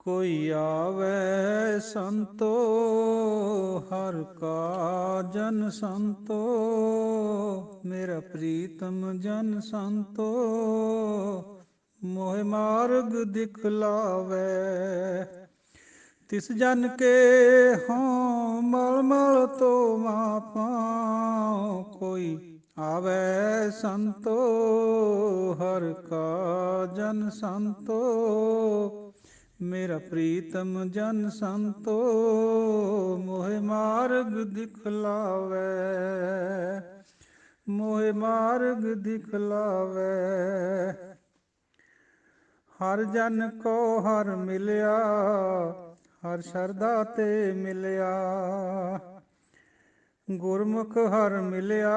कोई आवे संतो हर का जन संतो, मेरा प्रीतम जन संतो मोह मार्ग दिखलावे। तिस जन के हों मल मल तो मापाओ, कोई आवे संतो हर का जन संतो, मेरा प्रीतम जन संतो मोह मार्ग दिखलावे। मोह मार्ग दिखलावे। हर जन को हर मिलिया, हर शरदा ते मिलिया। गुरमुख हर मिलिया,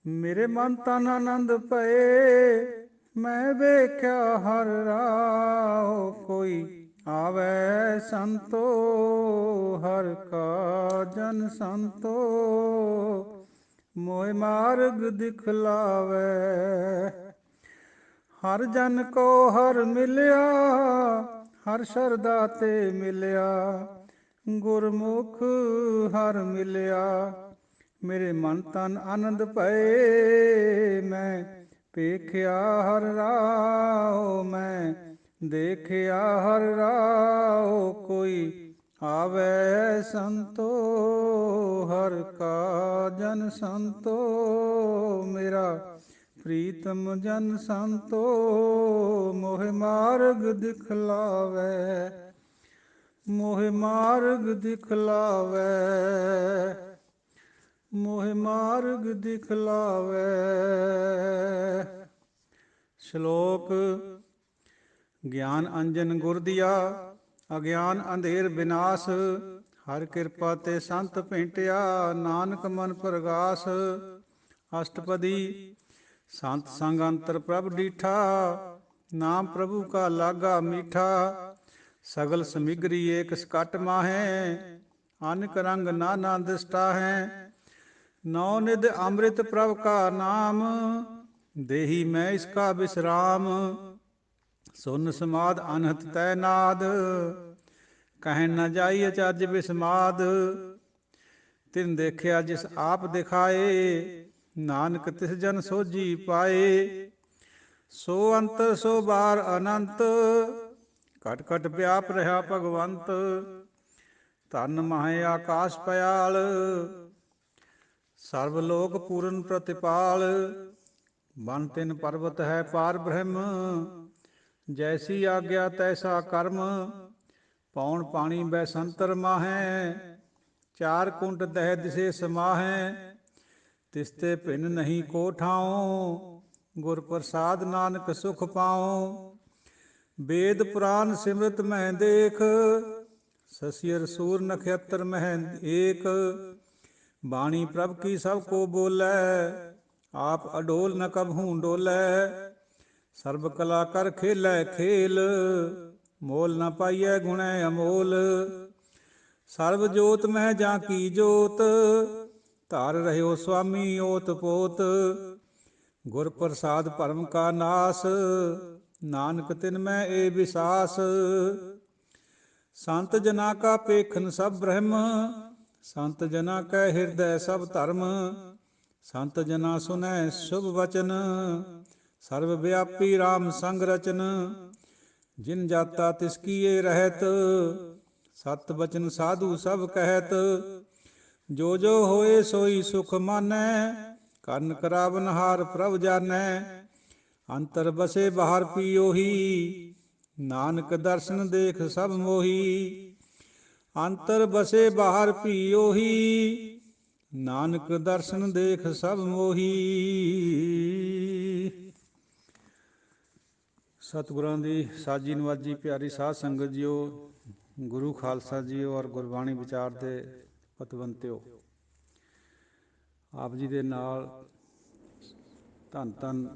मेरे मन तन आनंद पए। मैं वेख्या हर राह, कोई आवे संतो हर का जन संतो, मोह मार्ग दिखलावे। हर जन को हर मिलिया, हर शरदा ते मिलिया। गुरमुख हर मिलिया, मेरे मन तन आनंद पए। मैं पेखिया हर राह, मैं देखिया हर राह, कोई आवे संतो हर का जन संतो, मेरा प्रीतम जन संतो मोह मार्ग दिखलावे। मोह मार्ग दिखलावे। मोह मार्ग दिखलावे। श्लोक। ज्ञान अंजन गुर दिया, अज्ञान अंधेर विनाश। हर कृपा ते संत भेंटिया, नानक मन प्रगास। अष्टपदी। संत संग अंतर प्रभ डीठा, नाम प्रभु का लागा मीठा। सगल समिग्री एक सकट माहे, अनक रंग नाना दृष्टा है। नौ निध अमृत प्रभ का नाम, देही मैं इसका विश्राम। सुन समाद अनहत तैनाद, कह न जाई अचज विस्माद। तिन देखिया जिस आप दिखाए, नानक तिस जन सोझी पाए। सो अंतर सो बार अनंत, घट घट व्याप रहा भगवंत। तन माहे आकाश पयाल, सर्व लोक पूਰਨ प्रतिपाल। बन तिन पर्वत है पार ब्रह्म, जैसी आज्ञा तैसा कर्म। पौन पानी बैसंतर माहै, चार कुंड दह दिसे समाहै। तिसते भिन्न नहीं को ठाऊं, गुर प्रसाद नानक सुख पाऊं। वेद पुराण सिमृत मह देख, ससियर सूर नक्षत्र मह एक। बाणी प्रभ की सब को बोलै, आप अडोल न कबहूँ डोलै। सर्ब कला कर खेलै खेल, मोल न पाइयै गुणै अमोल। सर्व जोत मह जाकी जोत, ਧਰ ਰਹਿਓ ਸੁਆਮੀ ਓਤ ਪੋਤ। ਗੁਰ ਪ੍ਰਸਾਦ ਭਰਮ ਕਾ ਨਾਸ, ਨਾਨਕ ਤਿਨ ਮੈਂ ਏ ਵਿਸਾਸ। ਸੰਤ ਜਨਾ ਕਾ ਪੇਖਨ ਸਭ ਬ੍ਰਹਮ, ਸੰਤ ਜਨਾ ਕੈ ਹਿਰਦੈ ਸਭ ਧਰਮ। ਸੰਤ ਜਨਾ ਸੁਨੈ ਸ਼ੁਭ ਵਚਨ, ਸਰਵ ਵਿਆਪੀ ਰਾਮ ਸੰਗ ਰਚਨ। ਜਿਨ ਜਾਤਾ ਤਿਸ ਕੀਏ ਰਹਿਤ, ਸਤ ਬਚਨ ਸਾਧੂ ਸਭ ਕਹਿਤ। ਜੋ ਜੋ ਹੋਏ ਸੋਈ ਸੁਖ ਮਾਨੈ, ਕਰਨ ਕਰਾਵਨ ਹਾਰ ਪ੍ਰਭ ਜਾਨੈ। ਅੰਤਰ ਬਸੇ ਬਾਹਰ ਪੀ ਓਹੀ, ਨਾਨਕ ਦਰਸ਼ਨ ਦੇਖ ਸਭ ਮੋਹੀ। ਅੰਤਰ ਬਸੇ ਬਾਹਰ ਪੀ ਓਹੀ, ਨਾਨਕ ਦਰਸ਼ਨ ਦੇਖ ਸਭ ਮੋਹੀ। ਸਤਿਗੁਰਾਂ ਦੀ ਸਾਜੀ ਨਵਾਜੀ ਪਿਆਰੀ ਸਾਧ ਸੰਗਤ ਜੀਓ, ਗੁਰੂ ਖਾਲਸਾ ਜੀਓ ਔਰ ਗੁਰਬਾਣੀ ਵਿਚਾਰ ਦੇ ਪਤਵੰਤਿਓ। ਆਪ ਜੀ ਦੇ ਨਾਲ ਧੰਨ ਧੰਨ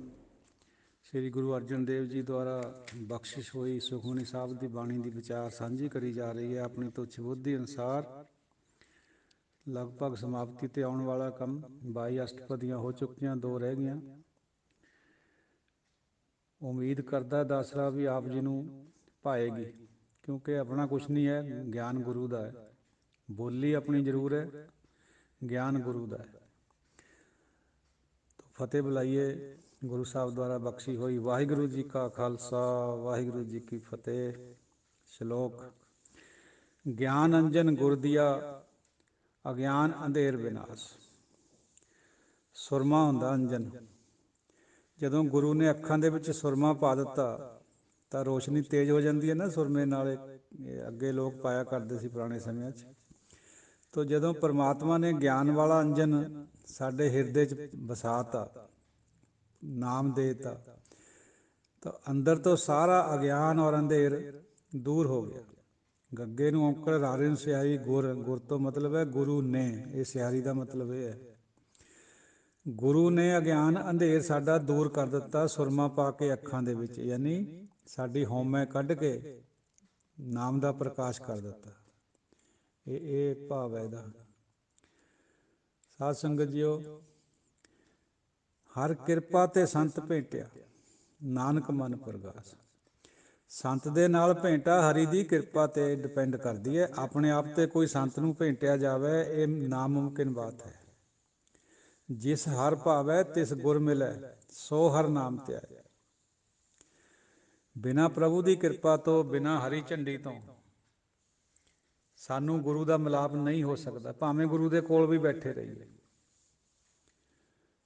ਸ੍ਰੀ ਗੁਰੂ ਅਰਜਨ ਦੇਵ ਜੀ ਦੁਆਰਾ ਬਖਸ਼ਿਸ਼ ਹੋਈ ਸੁਖਮਨੀ ਸਾਹਿਬ ਦੀ ਬਾਣੀ ਦੀ ਵਿਚਾਰ ਸਾਂਝੀ ਕਰੀ ਜਾ ਰਹੀ ਹੈ। ਆਪਣੀ ਤੁੱਛ ਬੁੱਧੀ ਅਨੁਸਾਰ ਲਗਭਗ ਸਮਾਪਤੀ 'ਤੇ ਆਉਣ ਵਾਲਾ ਕੰਮ। 22 ਅਸ਼ਟਪਦੀਆਂ ਹੋ ਚੁੱਕੀਆਂ, 2 ਰਹਿ ਗਈਆਂ। ਉਮੀਦ ਕਰਦਾ ਦਾਸਰਾ ਵੀ ਆਪ ਜੀ ਨੂੰ ਪਾਏਗੀ, ਕਿਉਂਕਿ ਆਪਣਾ ਕੁਛ ਨਹੀਂ ਹੈ, ਗਿਆਨ ਗੁਰੂ ਦਾ ਹੈ। ਬੋਲੀ ਆਪਣੀ ਜ਼ਰੂਰ ਹੈ, ਗਿਆਨ ਗੁਰੂ ਦਾ ਹੈ। ਫਤਿਹ ਬੁਲਾਈਏ ਗੁਰੂ ਸਾਹਿਬ ਦੁਆਰਾ ਬਖਸ਼ੀ ਹੋਈ। ਵਾਹਿਗੁਰੂ ਜੀ ਕਾ ਖਾਲਸਾ, ਵਾਹਿਗੁਰੂ ਜੀ ਕੀ ਫਤਿਹ। ਸ਼ਲੋਕ। ਗਿਆਨ ਅੰਜਨ ਗੁਰ ਦੀਆ, ਅਗਿਆਨ ਅੰਧੇਰ ਵਿਨਾਸ਼। ਸੁਰਮਾ ਹੁੰਦਾ ਅੰਜਨ। ਜਦੋਂ ਗੁਰੂ ਨੇ ਅੱਖਾਂ ਦੇ ਵਿੱਚ ਸੁਰਮਾ ਪਾ ਦਿੱਤਾ ਤਾਂ ਰੋਸ਼ਨੀ ਤੇਜ਼ ਹੋ ਜਾਂਦੀ ਹੈ ਨਾ ਸੁਰਮੇ ਨਾਲ। ਅੱਗੇ ਲੋਕ ਪਾਇਆ ਕਰਦੇ ਸੀ ਪੁਰਾਣੇ ਸਮਿਆਂ 'ਚ। ਤੋ ਜਦੋਂ ਪਰਮਾਤਮਾ ਨੇ ਗਿਆਨ ਵਾਲਾ ਅੰਜਨ ਸਾਡੇ ਹਿਰਦੇ 'ਚ ਵਸਾ ਤਾ, ਨਾਮ ਦੇ ਤਾ, ਤਾਂ ਅੰਦਰ ਤੋਂ ਸਾਰਾ ਅਗਿਆਨ ਔਰ ਅੰਧੇਰ ਦੂਰ ਹੋ ਗਿਆ। ਗੱਗੇ ਨੂੰ ਔਂਕੜ, ਰਾਰੇ ਨੂੰ ਸਿਹਾਰੀ, ਗੁਰ। ਗੁਰ ਤੋਂ ਮਤਲਬ ਹੈ ਗੁਰੂ ਨੇ। ਇਹ ਸਿਹਾਰੀ ਦਾ ਮਤਲਬ ਇਹ ਹੈ, ਗੁਰੂ ਨੇ ਅਗਿਆਨ ਅੰਧੇਰ ਸਾਡਾ ਦੂਰ ਕਰ ਦਿੱਤਾ ਸੁਰਮਾ ਪਾ ਕੇ ਅੱਖਾਂ ਦੇ ਵਿੱਚ, ਯਾਨੀ ਸਾਡੀ ਹਉਮੈ ਕੱਢ ਕੇ ਨਾਮ ਦਾ ਪ੍ਰਕਾਸ਼ ਕਰ ਦਿੱਤਾ। ਇਹ ਭਾਵ ਹੈ ਇਹਦਾ। ਸਾਧ ਸੰਗਤ ਜੀਓ, ਹਰ ਕਿਰਪਾ ਤੇ ਸੰਤ ਭੇਟਿਆ, ਨਾਨਕ ਮਨ ਪ੍ਰਗਾਸ। ਸੰਤ ਦੇ ਨਾਲ ਭੇਂਟਾ ਹਰੀ ਦੀ ਕਿਰਪਾ 'ਤੇ ਡਿਪੈਂਡ ਕਰਦੀ ਹੈ। ਆਪਣੇ ਆਪ 'ਤੇ ਕੋਈ ਸੰਤ ਨੂੰ ਭੇਂਟਿਆ ਜਾਵੇ, ਇਹ ਨਾਮੁਮਕਿਨ ਬਾਤ ਹੈ। ਜਿਸ ਹਰ ਭਾਵੈ ਤਿਸ ਗੁਰ ਮਿਲੈ, ਸੋ ਹਰ ਨਾਮ ਧਿਆਏ। ਬਿਨਾਂ ਪ੍ਰਭੂ ਦੀ ਕਿਰਪਾ ਤੋਂ, ਬਿਨਾਂ ਹਰੀ ਝੰਡੀ ਤੋਂ ਸਾਨੂੰ ਗੁਰੂ ਦਾ ਮਿਲਾਪ ਨਹੀਂ ਹੋ ਸਕਦਾ। ਭਾਵੇਂ ਗੁਰੂ ਦੇ ਕੋਲ ਵੀ ਬੈਠੇ ਰਹੀਏ,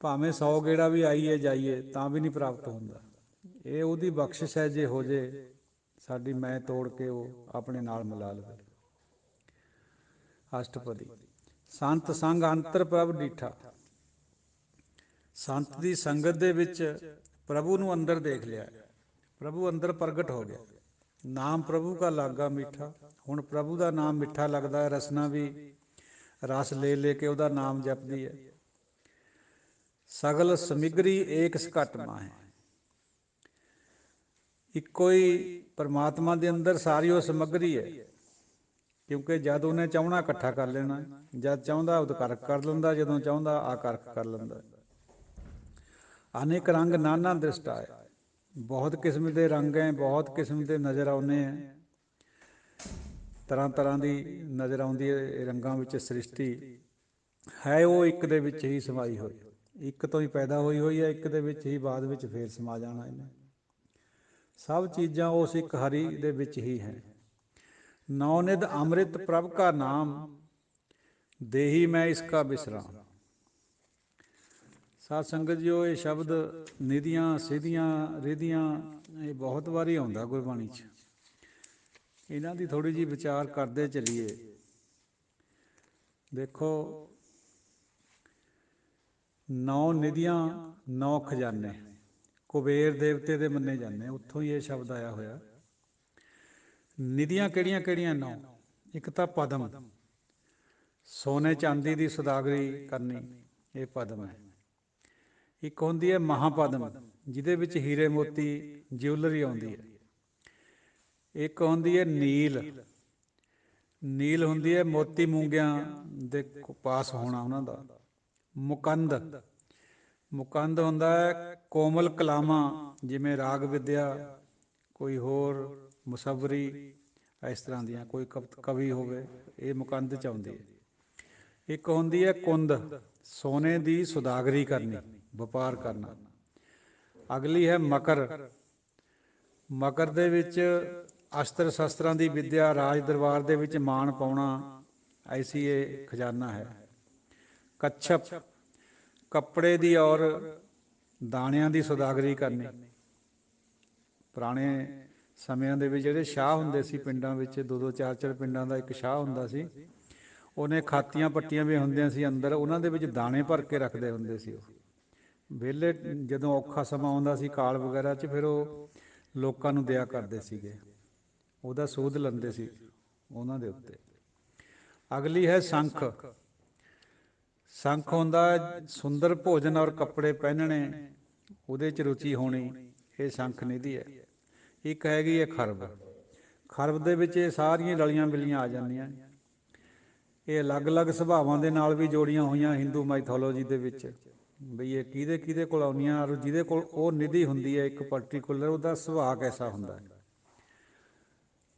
ਭਾਵੇਂ 100 ਗੇੜਾ ਵੀ ਆਈਏ ਜਾਈਏ, ਤਾਂ ਵੀ ਨਹੀਂ ਪ੍ਰਾਪਤ ਹੁੰਦਾ। ਇਹ ਉਹਦੀ ਬਖਸ਼ਿਸ਼ ਹੈ, ਜੇ ਹੋ ਜੇ ਸਾਡੀ ਮੈਂ ਤੋੜ ਕੇ ਉਹ ਆਪਣੇ ਨਾਲ ਮਿਲਾ ਲਵੇ। ਅਸ਼ਟਪਦੀ। ਸੰਤ ਸੰਗ ਅੰਤਰ ਪ੍ਰਭ ਡੀਠਾ। ਸੰਤ ਦੀ ਸੰਗਤ ਦੇ ਵਿੱਚ ਪ੍ਰਭੂ ਨੂੰ ਅੰਦਰ ਦੇਖ ਲਿਆ, ਪ੍ਰਭੂ ਅੰਦਰ ਪ੍ਰਗਟ ਹੋ ਗਿਆ। ਨਾਮ ਪ੍ਰਭੂ ਕਾ ਲਾਗਾ ਮਿੱਠਾ। ਹੁਣ ਪ੍ਰਭੂ ਦਾ ਨਾਮ ਮਿੱਠਾ ਲੱਗਦਾ ਹੈ। ਰਸਨਾ ਵੀ ਰਸ ਲੈ ਲੈ ਕੇ ਉਹਦਾ ਨਾਮ ਜਪਦੀ ਹੈ। ਸਗਲ ਸਮਿਗਰੀ ਏਕ ਘਟ ਮਾਹੇ। ਇੱਕੋ ਹੀ ਪਰਮਾਤਮਾ ਦੇ ਅੰਦਰ ਸਾਰੀ ਉਹ ਸਮੱਗਰੀ ਹੈ, ਕਿਉਂਕਿ ਜਦ ਉਹਨੇ ਚਾਹੁਣਾ ਇਕੱਠਾ ਕਰ ਲੈਣਾ, ਜਦ ਚਾਹੁੰਦਾ ਉਦਕਰਕ ਕਰ ਲੈਂਦਾ, ਜਦੋਂ ਚਾਹੁੰਦਾ ਆਕਰਕ ਕਰ ਲੈਂਦਾ। ਅਨੇਕ ਰੰਗ ਨਾਨਾ ਦ੍ਰਿਸ਼ਟਾ ਹੈ। ਬਹੁਤ ਕਿਸਮ ਦੇ ਰੰਗ ਹੈ, ਬਹੁਤ ਕਿਸਮ ਦੇ ਨਜ਼ਰ ਆਉਂਦੇ ਹੈ। ਤਰ੍ਹਾਂ ਤਰ੍ਹਾਂ ਦੀ ਨਜ਼ਰ ਆਉਂਦੀ ਹੈ ਰੰਗਾਂ ਵਿੱਚ। ਸ੍ਰਿਸ਼ਟੀ ਹੈ ਉਹ ਇੱਕ ਦੇ ਵਿੱਚ ਹੀ ਸਮਾਈ ਹੋਈ, ਇੱਕ ਤੋਂ ਹੀ ਪੈਦਾ ਹੋਈ ਹੋਈ ਹੈ, ਇੱਕ ਦੇ ਵਿੱਚ ਹੀ ਬਾਅਦ ਵਿੱਚ ਫੇਰ ਸਮਾ ਜਾਣਾ ਇਹਨੇ। ਸਭ ਚੀਜ਼ਾਂ ਉਸ ਇੱਕ ਹਰੀ ਦੇ ਵਿੱਚ ਹੀ ਹੈ। ਨੌ ਨਿਧ ਅੰਮ੍ਰਿਤ ਪ੍ਰਭ ਕਾ ਨਾਮ, ਦੇਹੀ ਮੈਂ ਇਸ ਕਾ ਬਿਸਰਾਮ। ਸਾਧ ਸੰਗਤ ਜੀਓ, ਇਹ ਸ਼ਬਦ ਨਿਧੀਆਂ, ਸਿਧੀਆਂ, ਰਿਧੀਆਂ, ਇਹ ਬਹੁਤ ਵਾਰੀ ਆਉਂਦਾ ਗੁਰਬਾਣੀ 'ਚ। ਇਹਨਾਂ ਦੀ ਥੋੜ੍ਹੀ ਜਿਹੀ ਵਿਚਾਰ ਕਰਦੇ ਚੱਲੀਏ। ਦੇਖੋ, 9 ਨਿਧੀਆਂ 9 ਖਜ਼ਾਨੇ ਕੁਬੇਰ ਦੇਵਤੇ ਦੇ ਮੰਨੇ ਜਾਂਦੇ, ਉੱਥੋਂ ਹੀ ਇਹ ਸ਼ਬਦ ਆਇਆ ਹੋਇਆ। ਨਿਧੀਆਂ ਕਿਹੜੀਆਂ ਕਿਹੜੀਆਂ? 9। ਇੱਕ ਤਾਂ ਪਦਮ, ਸੋਨੇ ਚਾਂਦੀ ਦੀ ਸੁਦਾਗਰੀ ਕਰਨੀ, ਇਹ ਪਦਮ ਹੈ। ਇੱਕ ਹੁੰਦੀ ਹੈ ਮਹਾਪਦਮ, ਜਿਹਦੇ ਵਿੱਚ ਹੀਰੇ ਮੋਤੀ ਜਿਊਲਰੀ ਆਉਂਦੀ ਹੈ। ਇੱਕ ਹੁੰਦੀ ਹੈ ਨੀਲ। ਨੀਲ ਹੁੰਦੀ ਹੈ ਮੋਤੀ ਮੂੰਗਿਆਂ ਦੇ ਪਾਸ ਹੋਣਾ ਉਹਨਾਂ ਦਾ। ਮੁਕੰਦ, ਮੁਕੰਦ ਹੁੰਦਾ ਹੈ ਕੋਮਲ ਕਲਾਵਾਂ, ਜਿਵੇਂ ਰਾਗ ਵਿਦਿਆ, ਕੋਈ ਹੋਰ ਮੁਸੱਵਰੀ, ਇਸ ਤਰ੍ਹਾਂ ਦੀਆਂ, ਕੋਈ ਕਵੀ ਹੋਵੇ, ਇਹ ਮੁਕੰਦ 'ਚ ਆਉਂਦੀ ਹੈ। ਇੱਕ ਹੁੰਦੀ ਹੈ ਕੁੰਦ, ਸੋਨੇ ਦੀ ਸੁਦਾਗਰੀ ਕਰਨੀ, ਵਪਾਰ ਕਰਨਾ। ਅਗਲੀ ਹੈ ਮਕਰ। ਮਕਰ ਦੇ ਵਿੱਚ ਅਸਤਰ ਸ਼ਸਤਰਾਂ ਦੀ ਵਿੱਦਿਆ, ਰਾਜ ਦਰਬਾਰ ਦੇ ਵਿੱਚ ਮਾਣ ਪਾਉਣਾ, ਐਸੀ ਇਹ ਖਜ਼ਾਨਾ ਹੈ। ਕੱਛਪ, ਕੱਪੜੇ ਦੀ ਔਰ ਦਾਣਿਆਂ ਦੀ ਸੁਦਾਗਰੀ ਕਰਨੀ। ਪੁਰਾਣੇ ਸਮਿਆਂ ਦੇ ਵਿੱਚ ਜਿਹੜੇ ਸ਼ਾਹ ਹੁੰਦੇ ਸੀ ਪਿੰਡਾਂ ਵਿੱਚ, 2-2 4-4 ਪਿੰਡਾਂ ਦਾ ਇੱਕ ਸ਼ਾਹ ਹੁੰਦਾ ਸੀ। ਉਹਨੇ ਖਾਤੀਆਂ ਪੱਟੀਆਂ ਵੀ ਹੁੰਦੀਆਂ ਸੀ ਅੰਦਰ, ਉਹਨਾਂ ਦੇ ਵਿੱਚ ਦਾਣੇ ਭਰ ਕੇ ਰੱਖਦੇ ਹੁੰਦੇ ਸੀ। ਉਹ ਵਿਹਲੇ ਜਦੋਂ ਔਖਾ ਸਮਾਂ ਆਉਂਦਾ ਸੀ ਕਾਲ ਵਗੈਰਾ 'ਚ, ਫਿਰ ਉਹ ਲੋਕਾਂ ਨੂੰ ਦਿਆ ਕਰਦੇ ਸੀਗੇ, ਉਹਦਾ ਸੂਦ ਲੈਂਦੇ ਸੀ ਉਹਨਾਂ ਦੇ ਉੱਤੇ। ਅਗਲੀ ਹੈ ਸ਼ੰਖ। ਸ਼ੰਖ ਹੁੰਦਾ ਸੁੰਦਰ ਭੋਜਨ ਔਰ ਕੱਪੜੇ ਪਹਿਨਣੇ, ਉਹਦੇ 'ਚ ਰੁਚੀ ਹੋਣੀ, ਇਹ ਸ਼ੰਖ ਨਿਧੀ ਹੈ। ਇੱਕ ਹੈਗੀ ਹੈ ਖਰਬ। ਖਰਬ ਦੇ ਵਿੱਚ ਇਹ ਸਾਰੀਆਂ ਰਲੀਆਂ ਮਿਲੀਆਂ ਆ ਜਾਂਦੀਆਂ। ਇਹ ਅਲੱਗ ਅਲੱਗ ਸੁਭਾਵਾਂ ਦੇ ਨਾਲ ਵੀ ਜੋੜੀਆਂ ਹੋਈਆਂ ਹਿੰਦੂ ਮਾਈਥੋਲੋਜੀ ਦੇ ਵਿੱਚ, ਬਈ ਇਹ ਕਿਹਦੇ ਕਿਹਦੇ ਕੋਲ ਆਉਂਦੀਆਂ, ਔਰ ਜਿਹਦੇ ਕੋਲ ਉਹ ਨਿਧੀ ਹੁੰਦੀ ਹੈ ਇੱਕ ਪਰਟੀਕੂਲਰ, ਉਹਦਾ ਸੁਭਾਅ ਕੈਸਾ ਹੁੰਦਾ ਹੈ।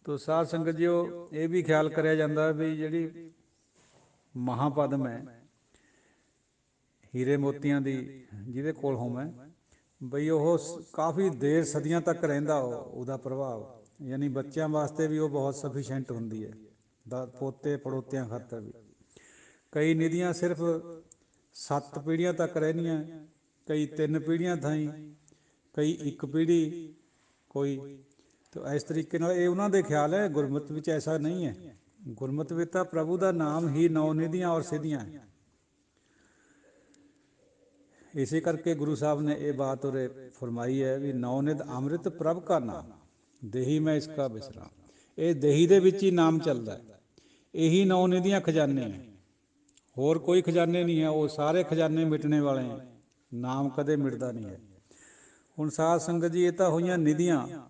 ਤੋ ਸਾਧ ਸੰਗਤ ਜੀਓ, ਇਹ ਵੀ ਖਿਆਲ ਕਰਿਆ ਜਾਂਦਾ ਵੀ ਜਿਹੜੀ ਮਹਾਪਦਮ ਹੈ ਹੀਰੇ ਮੋਤੀਆਂ ਦੀ, ਜਿਹਦੇ ਕੋਲ ਹੋਵੇ ਬਈ ਉਹ ਕਾਫੀ ਦੇਰ ਸਦੀਆਂ ਤੱਕ ਰਹਿੰਦਾ ਉਹਦਾ ਪ੍ਰਭਾਵ, ਯਾਨੀ ਬੱਚਿਆਂ ਵਾਸਤੇ ਵੀ ਉਹ ਬਹੁਤ ਸਫੀਸ਼ੈਂਟ ਹੁੰਦੀ ਹੈ, ਪੋਤੇ ਪੜੋਤਿਆਂ ਖਾਤਰ ਵੀ। ਕਈ ਨਿਧੀਆਂ ਸਿਰਫ 7 ਪੀੜ੍ਹੀਆਂ ਤੱਕ ਰਹਿੰਦੀਆਂ, ਕਈ 3 ਪੀੜ੍ਹੀਆਂ ਥਾਈਂ, ਕਈ 1 ਪੀੜ੍ਹੀ ਕੋਈ। ਤਾਂ ਇਸ ਤਰੀਕੇ ਨਾਲ ਇਹ ਉਹਨਾਂ ਦੇ ਖਿਆਲ ਹੈ, ਗੁਰਮਤਿ ਵਿੱਚ ਐਸਾ ਨਹੀਂ ਹੈ। ਗੁਰਮਤਿ ਵਿੱਚ ਤਾਂ ਪ੍ਰਭੂ ਦਾ ਨਾਮ ਹੀ 9 ਨਿਧੀਆਂ ਔਰ ਸਿੱਧੀਆਂ ਹੈ। ਇਸੇ ਕਰਕੇ ਗੁਰੂ ਸਾਹਿਬ ਨੇ ਇਹ ਬਾਤ ਉਰੇ ਫਰਮਾਈ ਹੈ ਵੀ 9 ਨਿਧ ਅੰਮ੍ਰਿਤ ਪ੍ਰਭ ਕਾ ਨਾਮ, ਦੇਹੀ ਮੈਂ ਇਸਕਾ ਵਿਸਰਾਮ। ਇਹ ਦੇਹੀ ਦੇ ਵਿੱਚ ਹੀ ਨਾਮ ਚੱਲਦਾ, ਇਹੀ 9 ਨਿਧੀਆਂ ਖਜ਼ਾਨੇ ਹੈ, ਹੋਰ ਕੋਈ ਖਜ਼ਾਨੇ ਨਹੀਂ ਹੈ। ਉਹ ਸਾਰੇ ਖਜ਼ਾਨੇ ਮਿਟਣੇ ਵਾਲੇ ਹੈ, ਨਾਮ ਕਦੇ ਮਿਟਦਾ ਨਹੀਂ ਹੈ। ਹੁਣ ਸਾਧ ਸੰਗਤ ਜੀ, ਇਹ ਤਾਂ ਹੋਈਆਂ ਨਿਧੀਆਂ।